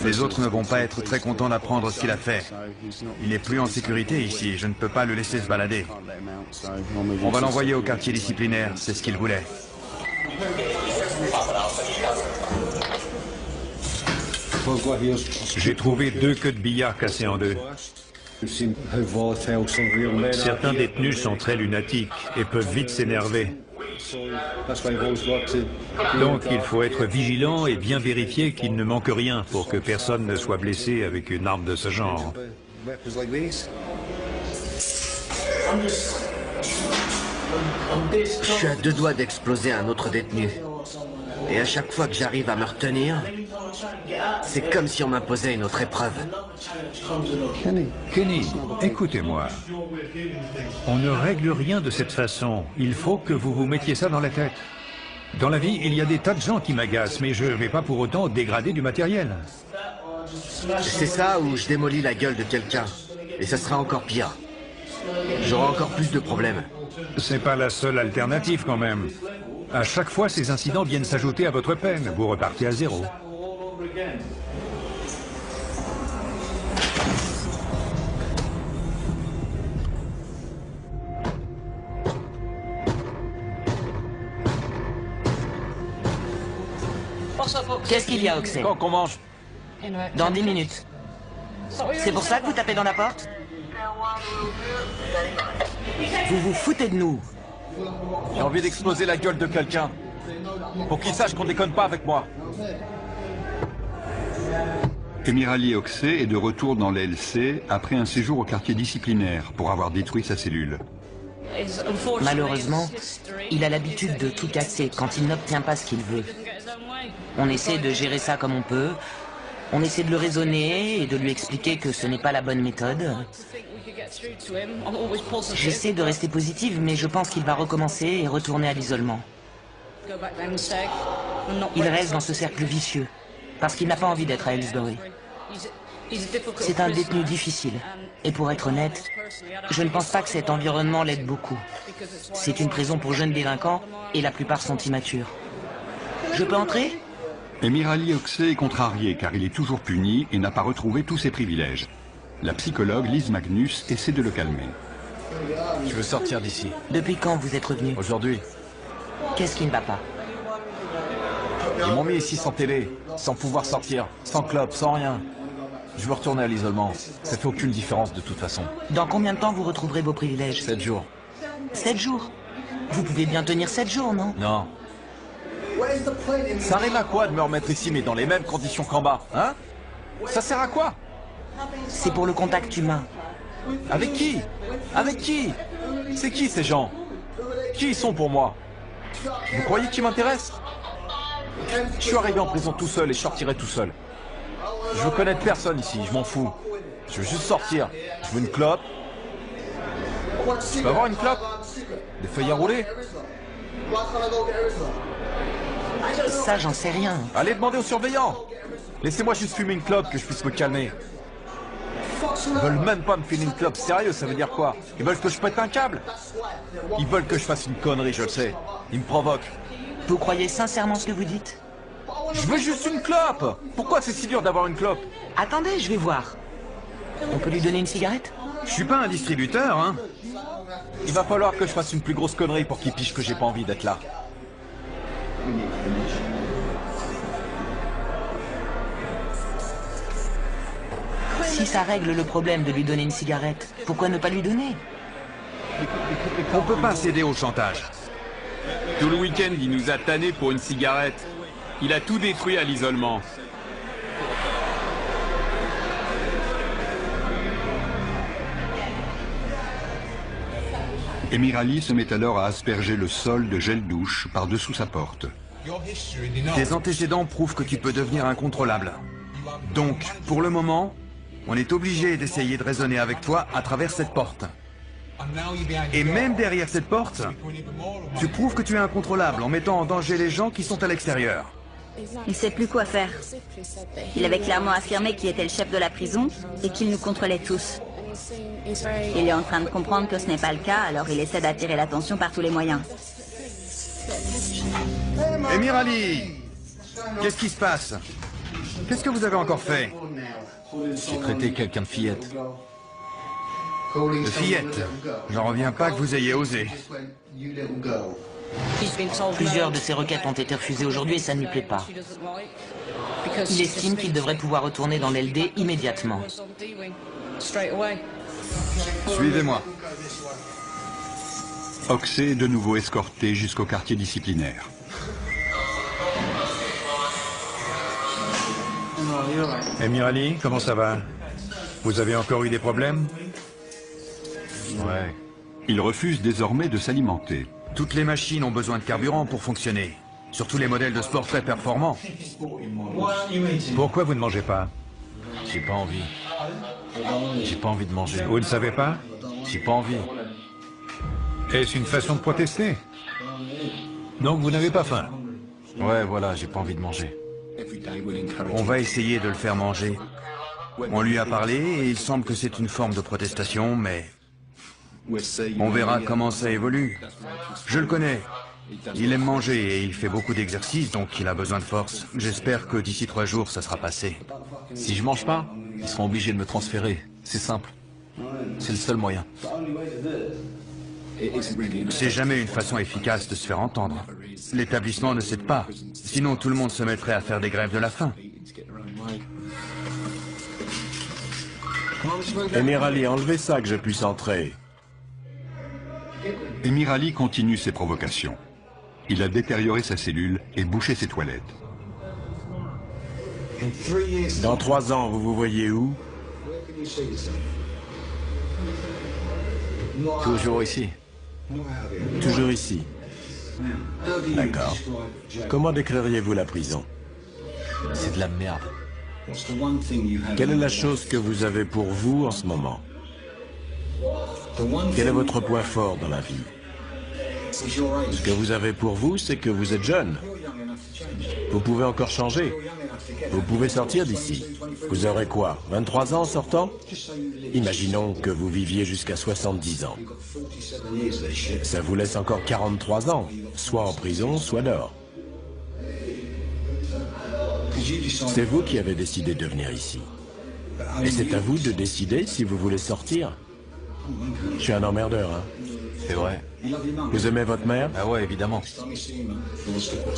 Les autres ne vont pas être très contents d'apprendre ce qu'il a fait. Il n'est plus en sécurité ici, je ne peux pas le laisser se balader. On va l'envoyer au quartier disciplinaire, c'est ce qu'il voulait. J'ai trouvé 2 queues de billard cassées en 2. Certains détenus sont très lunatiques et peuvent vite s'énerver. Donc il faut être vigilant et bien vérifier qu'il ne manque rien pour que personne ne soit blessé avec une arme de ce genre. Je suis à 2 doigts d'exploser un autre détenu. Et à chaque fois que j'arrive à me retenir, c'est comme si on m'imposait une autre épreuve. Kenny, écoutez-moi. On ne règle rien de cette façon. Il faut que vous vous mettiez ça dans la tête. Dans la vie, il y a des tas de gens qui m'agacent, mais je ne vais pas pour autant dégrader du matériel. C'est ça ou je démolis la gueule de quelqu'un. Et ça sera encore pire. J'aurai encore plus de problèmes. C'est pas la seule alternative quand même. À chaque fois, ces incidents viennent s'ajouter à votre peine. Vous repartez à 0. Qu'est-ce qu'il y a, Oxey? Quand qu'on mange? Dans 10 minutes. C'est pour ça que vous tapez dans la porte? Vous vous foutez de nous. J'ai envie d'exploser la gueule de quelqu'un. Pour qu'il sache qu'on déconne pas avec moi. Emirali Oxey est de retour dans l'LC après un séjour au quartier disciplinaire pour avoir détruit sa cellule. Malheureusement, il a l'habitude de tout casser quand il n'obtient pas ce qu'il veut. On essaie de gérer ça comme on peut. On essaie de le raisonner et de lui expliquer que ce n'est pas la bonne méthode. J'essaie de rester positive, mais je pense qu'il va recommencer et retourner à l'isolement. Il reste dans ce cercle vicieux, parce qu'il n'a pas envie d'être à Aylesbury. C'est un détenu difficile, et pour être honnête, je ne pense pas que cet environnement l'aide beaucoup. C'est une prison pour jeunes délinquants, et la plupart sont immatures. Je peux entrer ? Emirali Oxey est contrarié car il est toujours puni et n'a pas retrouvé tous ses privilèges. La psychologue Liz Magnus essaie de le calmer. Je veux sortir d'ici. Depuis quand vous êtes revenu? Aujourd'hui. Qu'est-ce qui ne va pas? Ils m'ont mis ici sans télé, sans pouvoir sortir, sans club, sans rien. Je veux retourner à l'isolement. Ça fait aucune différence de toute façon. Dans combien de temps vous retrouverez vos privilèges? 7 jours. 7 jours? Vous pouvez bien tenir 7 jours, non? Non. Ça rime à quoi de me remettre ici mais dans les mêmes conditions qu'en bas, hein? Ça sert à quoi? C'est pour le contact humain. Avec qui? Avec qui? C'est qui ces gens? Qui ils sont pour moi? Vous croyez qu'ils m'intéressent? Je suis arrivé en prison tout seul et je sortirai tout seul. Je veux connaître personne ici, je m'en fous. Je veux juste sortir. Je veux une clope. Je peux avoir une clope? Des feuilles à rouler? Ça, j'en sais rien. Allez demander aux surveillants. Laissez-moi juste fumer une clope que je puisse me calmer. Ils veulent même pas me filer une clope, sérieux, ça veut dire quoi? Ils veulent que je pète un câble? Ils veulent que je fasse une connerie, je le sais. Ils me provoquent. Vous croyez sincèrement ce que vous dites? Je veux juste une clope. Pourquoi c'est si dur d'avoir une clope? Attendez, je vais voir. On peut lui donner une cigarette? Je suis pas un distributeur, hein. Il va falloir que je fasse une plus grosse connerie pour qu'il piche que j'ai pas envie d'être là. Si ça règle le problème de lui donner une cigarette, pourquoi ne pas lui donner? On peut pas céder au chantage. Tout le week-end, il nous a tannés pour une cigarette. Il a tout détruit à l'isolement. Emirali se met alors à asperger le sol de gel douche par-dessous sa porte. Tes antécédents prouvent que tu peux devenir incontrôlable. Donc, pour le moment, on est obligé d'essayer de raisonner avec toi à travers cette porte. Et même derrière cette porte, tu prouves que tu es incontrôlable en mettant en danger les gens qui sont à l'extérieur. Il ne sait plus quoi faire. Il avait clairement affirmé qu'il était le chef de la prison et qu'il nous contrôlait tous. Il est en train de comprendre que ce n'est pas le cas, alors il essaie d'attirer l'attention par tous les moyens. Emirali, qu'est-ce qui se passe? Qu'est-ce que vous avez encore fait? J'ai traité quelqu'un de fillette. De fillette? J'en reviens pas que vous ayez osé. Plusieurs de ses requêtes ont été refusées aujourd'hui et ça ne lui plaît pas. Il estime qu'il devrait pouvoir retourner dans l'LD immédiatement. Suivez-moi. Oxey est de nouveau escorté jusqu'au quartier disciplinaire. Emirali, comment ça va? Vous avez encore eu des problèmes? Ouais. Il refuse désormais de s'alimenter. Toutes les machines ont besoin de carburant pour fonctionner. Surtout les modèles de sport très performants. Pourquoi vous ne mangez pas? J'ai pas envie. J'ai pas envie de manger. Vous ne savez pas? J'ai pas envie. Est-ce une façon de protester? Donc vous n'avez pas faim? Ouais, voilà, j'ai pas envie de manger. On va essayer de le faire manger. On lui a parlé et il semble que c'est une forme de protestation, mais on verra comment ça évolue. Je le connais. Il aime manger et il fait beaucoup d'exercices, donc il a besoin de force. J'espère que d'ici 3 jours, ça sera passé. Si je mange pas, ils seront obligés de me transférer. C'est simple. C'est le seul moyen. C'est jamais une façon efficace de se faire entendre. L'établissement ne cède pas. Sinon, tout le monde se mettrait à faire des grèves de la faim. Emir Ali, enlevez ça que je puisse entrer. Emir Ali continue ses provocations. Il a détérioré sa cellule et bouché ses toilettes. Dans 3 ans, vous vous voyez où? Toujours ici. Toujours ici. D'accord. Comment décririez-vous la prison? C'est de la merde. Quelle est la chose que vous avez pour vous en ce moment? Quel est votre point fort dans la vie? Ce que vous avez pour vous, c'est que vous êtes jeune. Vous pouvez encore changer. Vous pouvez sortir d'ici. Vous aurez quoi? 23 ans en sortant? Imaginons que vous viviez jusqu'à 70 ans. Ça vous laisse encore 43 ans, soit en prison, soit dehors. C'est vous qui avez décidé de venir ici. Et c'est à vous de décider si vous voulez sortir. Je suis un emmerdeur, hein. C'est vrai. Vous aimez votre mère? Ah ouais, évidemment.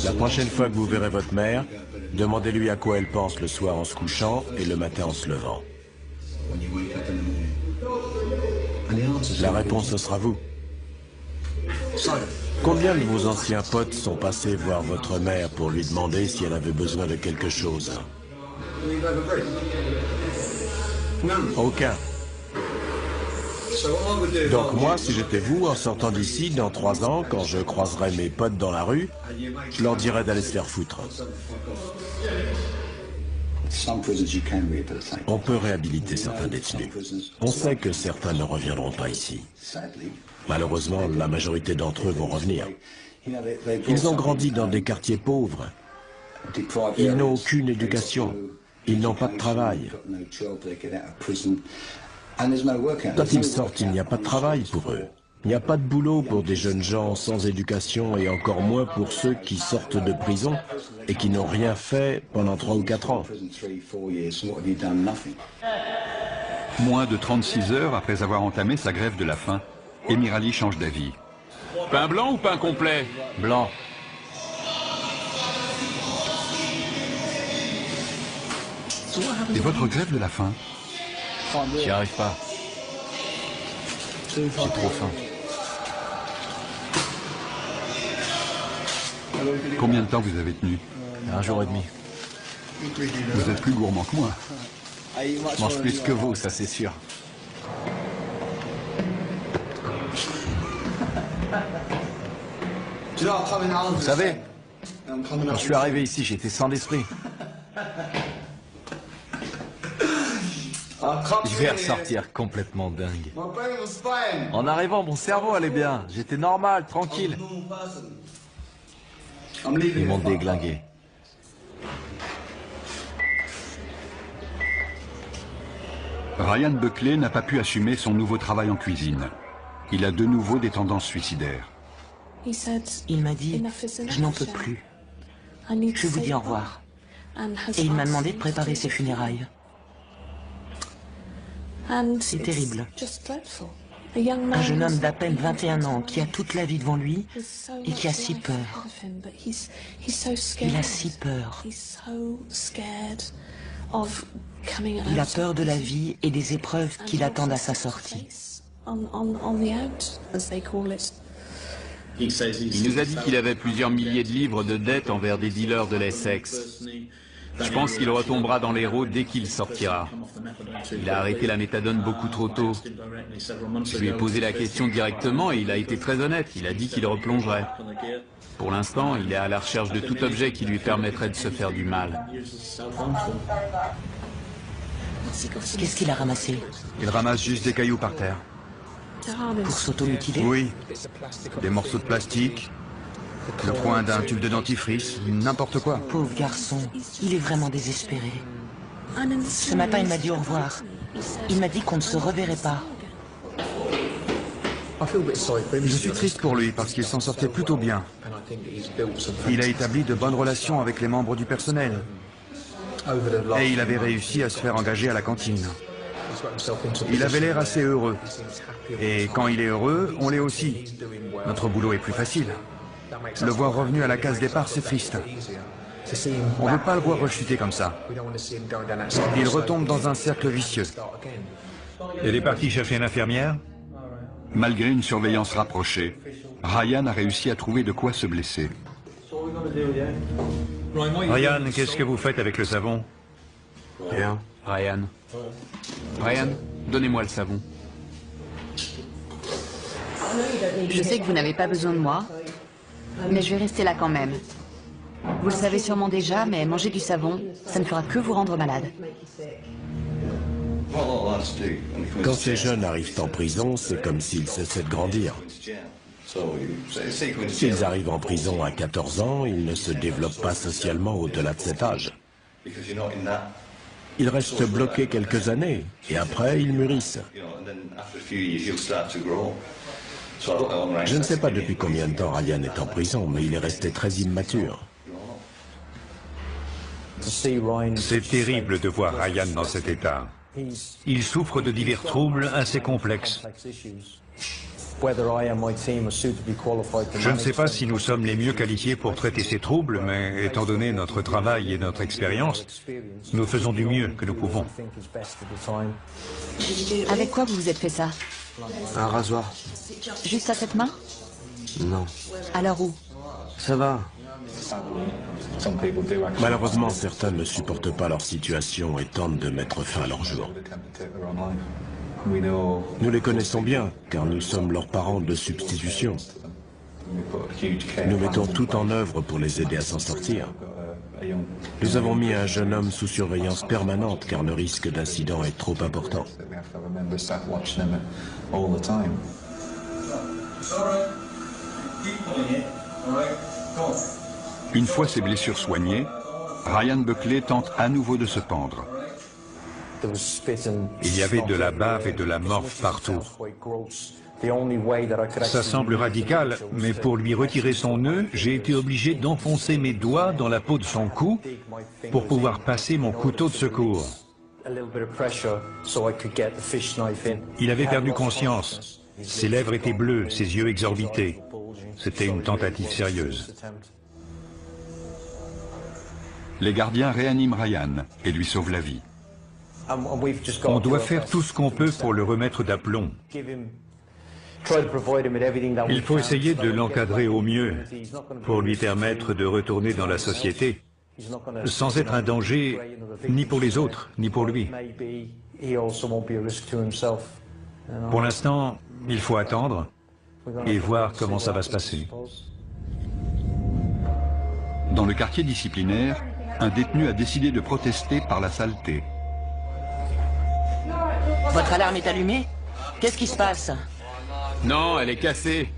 La prochaine fois que vous verrez votre mère, demandez-lui à quoi elle pense le soir en se couchant et le matin en se levant. La réponse, ce sera vous. Combien de vos anciens potes sont passés voir votre mère pour lui demander si elle avait besoin de quelque chose? Aucun. Donc moi, si j'étais vous, en sortant d'ici, dans 3 ans, quand je croiserai mes potes dans la rue, je leur dirais d'aller se faire foutre. On peut réhabiliter certains détenus. On sait que certains ne reviendront pas ici. Malheureusement, la majorité d'entre eux vont revenir. Ils ont grandi dans des quartiers pauvres. Ils n'ont aucune éducation. Ils n'ont pas de travail. Quand ils sortent, il n'y a pas de travail pour eux. Il n'y a pas de boulot pour des jeunes gens sans éducation et encore moins pour ceux qui sortent de prison et qui n'ont rien fait pendant 3 ou 4 ans. Moins de 36 heures après avoir entamé sa grève de la faim, Emir Ali change d'avis. Pain blanc ou pain complet? Blanc. Et votre grève de la faim? J'y arrive pas. J'ai trop faim. Combien de temps vous avez tenu? 1 jour et demi. Vous êtes plus gourmand que moi. Je mange plus que vous, ça c'est sûr. Vous savez, quand je suis arrivé ici, j'étais sans d'esprit. Je vais ressortir complètement dingue. En arrivant, mon cerveau allait bien. J'étais normal, tranquille. Ils m'ont déglingué. Ryan Buckley n'a pas pu assumer son nouveau travail en cuisine. Il a de nouveau des tendances suicidaires. Il m'a dit, je n'en peux plus. Je vous dis au revoir. Et il m'a demandé de préparer ses funérailles. C'est terrible. Un jeune homme d'à peine 21 ans qui a toute la vie devant lui et qui a si peur. Il a si peur. Il a peur de la vie et des épreuves qui l'attendent à sa sortie. Il nous a dit qu'il avait plusieurs milliers de livres de dettes envers des dealers de l'Essex. Je pense qu'il retombera dans l'héros dès qu'il sortira. Il a arrêté la méthadone beaucoup trop tôt. Je lui ai posé la question directement et il a été très honnête. Il a dit qu'il replongerait. Pour l'instant, il est à la recherche de tout objet qui lui permettrait de se faire du mal. Qu'est-ce qu'il a ramassé? Il ramasse juste des cailloux par terre. Pour s'automutiler? Oui. Des morceaux de plastique, le coin d'un tube de dentifrice, n'importe quoi. Pauvre garçon, il est vraiment désespéré. Ce matin, il m'a dit au revoir. Il m'a dit qu'on ne se reverrait pas. Je suis triste pour lui parce qu'il s'en sortait plutôt bien. Il a établi de bonnes relations avec les membres du personnel. Et il avait réussi à se faire engager à la cantine. Il avait l'air assez heureux. Et quand il est heureux, on l'est aussi. Notre boulot est plus facile. Le voir revenu à la case départ, c'est triste. On ne veut pas le voir rechuter comme ça. Il retombe dans un cercle vicieux. Elle est partie chercher une infirmière? Malgré une surveillance rapprochée, Ryan a réussi à trouver de quoi se blesser. Ryan, qu'est-ce que vous faites avec le savon? Rien. Ryan, donnez-moi le savon. Je sais que vous n'avez pas besoin de moi, mais je vais rester là quand même. Vous le savez sûrement déjà, mais manger du savon, ça ne fera que vous rendre malade. Quand ces jeunes arrivent en prison, c'est comme s'ils cessaient de grandir. S'ils arrivent en prison à 14 ans, ils ne se développent pas socialement au-delà de cet âge. Ils restent bloqués quelques années, et après, ils mûrissent. Je ne sais pas depuis combien de temps Ryan est en prison, mais il est resté très immature. C'est terrible de voir Ryan dans cet état. Il souffre de divers troubles assez complexes. Je ne sais pas si nous sommes les mieux qualifiés pour traiter ces troubles, mais étant donné notre travail et notre expérience, nous faisons du mieux que nous pouvons. Avec quoi vous vous êtes fait ça? Un rasoir. Juste à cette main? Non. Alors où? Ça va. Malheureusement, certains ne supportent pas leur situation et tentent de mettre fin à leur jour. Nous les connaissons bien, car nous sommes leurs parents de substitution. Nous mettons tout en œuvre pour les aider à s'en sortir. Nous avons mis un jeune homme sous surveillance permanente, car le risque d'incident est trop important. Une fois ses blessures soignées, Ryan Buckley tente à nouveau de se pendre. Il y avait de la bave et de la morve partout. Ça semble radical, mais pour lui retirer son nœud, j'ai été obligé d'enfoncer mes doigts dans la peau de son cou pour pouvoir passer mon couteau de secours. Il avait perdu conscience. Ses lèvres étaient bleues, ses yeux exorbités. C'était une tentative sérieuse. Les gardiens réaniment Ryan et lui sauvent la vie. On doit faire tout ce qu'on peut pour le remettre d'aplomb. Il faut essayer de l'encadrer au mieux pour lui permettre de retourner dans la société sans être un danger ni pour les autres, ni pour lui. Pour l'instant, il faut attendre et voir comment ça va se passer. Dans le quartier disciplinaire, un détenu a décidé de protester par la saleté. Votre alarme est allumée? Qu'est-ce qui se passe? Non, elle est cassée.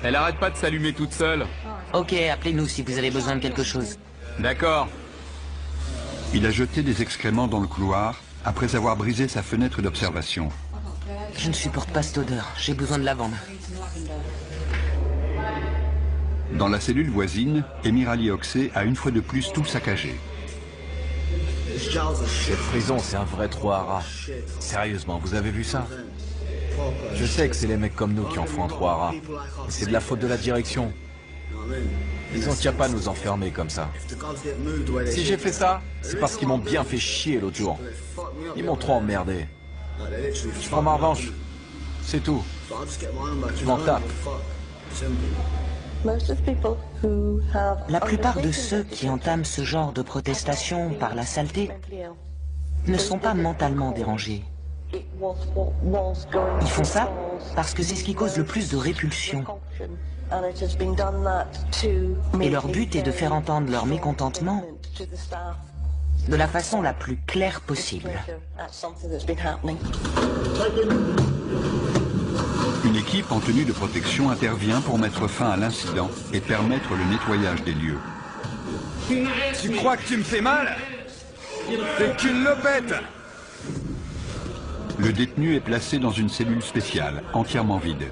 Elle arrête pas de s'allumer toute seule. Ok, appelez-nous si vous avez besoin de quelque chose. D'accord. Il a jeté des excréments dans le couloir après avoir brisé sa fenêtre d'observation. Je ne supporte pas cette odeur. J'ai besoin de lavande. Dans la cellule voisine, Emirali Oxey a une fois de plus tout saccagé. Cette prison, c'est un vrai trou à rats. Sérieusement, vous avez vu ça? Je sais que c'est les mecs comme nous qui en font un trou à rats. C'est de la faute de la direction. Ils ont qu'à pas nous enfermer comme ça. Si j'ai fait ça, c'est parce qu'ils m'ont bien fait chier l'autre jour. Ils m'ont trop emmerdé. Je prends ma revanche. C'est tout. Je m'en tape. La plupart de ceux qui entament ce genre de protestation par la saleté ne sont pas mentalement dérangés. Ils font ça parce que c'est ce qui cause le plus de répulsion. Et leur but est de faire entendre leur mécontentement de la façon la plus claire possible. Une équipe en tenue de protection intervient pour mettre fin à l'incident et permettre le nettoyage des lieux. Tu crois que tu me fais mal? T'es qu'une lopette! Le détenu est placé dans une cellule spéciale, entièrement vide.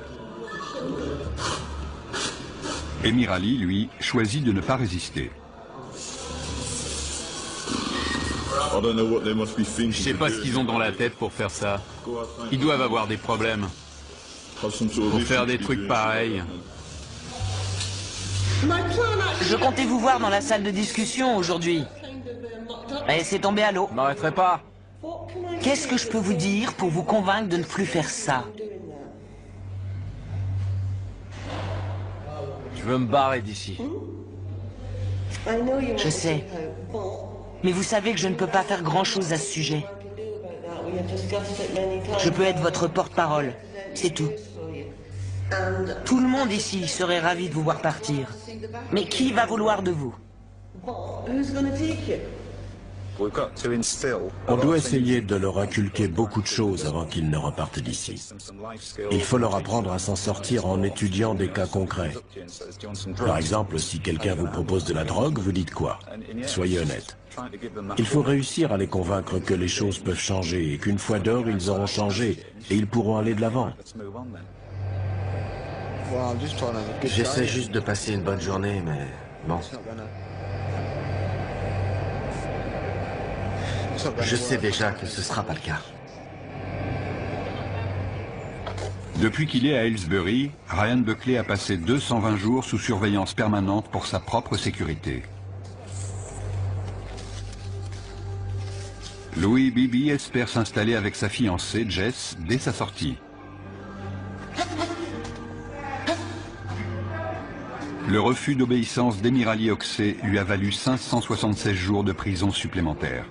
Emir Ali, lui, choisit de ne pas résister. Je sais pas ce qu'ils ont dans la tête pour faire ça. Ils doivent avoir des problèmes. Pour faire des trucs pareils. Je comptais vous voir dans la salle de discussion aujourd'hui. Et c'est tombé à l'eau. Je m'arrêterai pas. Qu'est-ce que je peux vous dire pour vous convaincre de ne plus faire ça? Je veux me barrer d'ici. Je sais. Mais vous savez que je ne peux pas faire grand-chose à ce sujet. Je peux être votre porte-parole, c'est tout. Tout le monde ici serait ravi de vous voir partir. Mais qui va vouloir de vous? On doit essayer de leur inculquer beaucoup de choses avant qu'ils ne repartent d'ici. Il faut leur apprendre à s'en sortir en étudiant des cas concrets. Par exemple, si quelqu'un vous propose de la drogue, vous dites quoi? Soyez honnête. Il faut réussir à les convaincre que les choses peuvent changer et qu'une fois dehors, ils auront changé et ils pourront aller de l'avant. J'essaie juste de passer une bonne journée, mais bon. Je sais déjà que ce sera pas le cas. Depuis qu'il est à Aylesbury, Ryan Buckley a passé 220 jours sous surveillance permanente pour sa propre sécurité. Louis Bibi espère s'installer avec sa fiancée, Jess, dès sa sortie. Le refus d'obéissance d'Emir Ali Oxey lui a valu 576 jours de prison supplémentaires.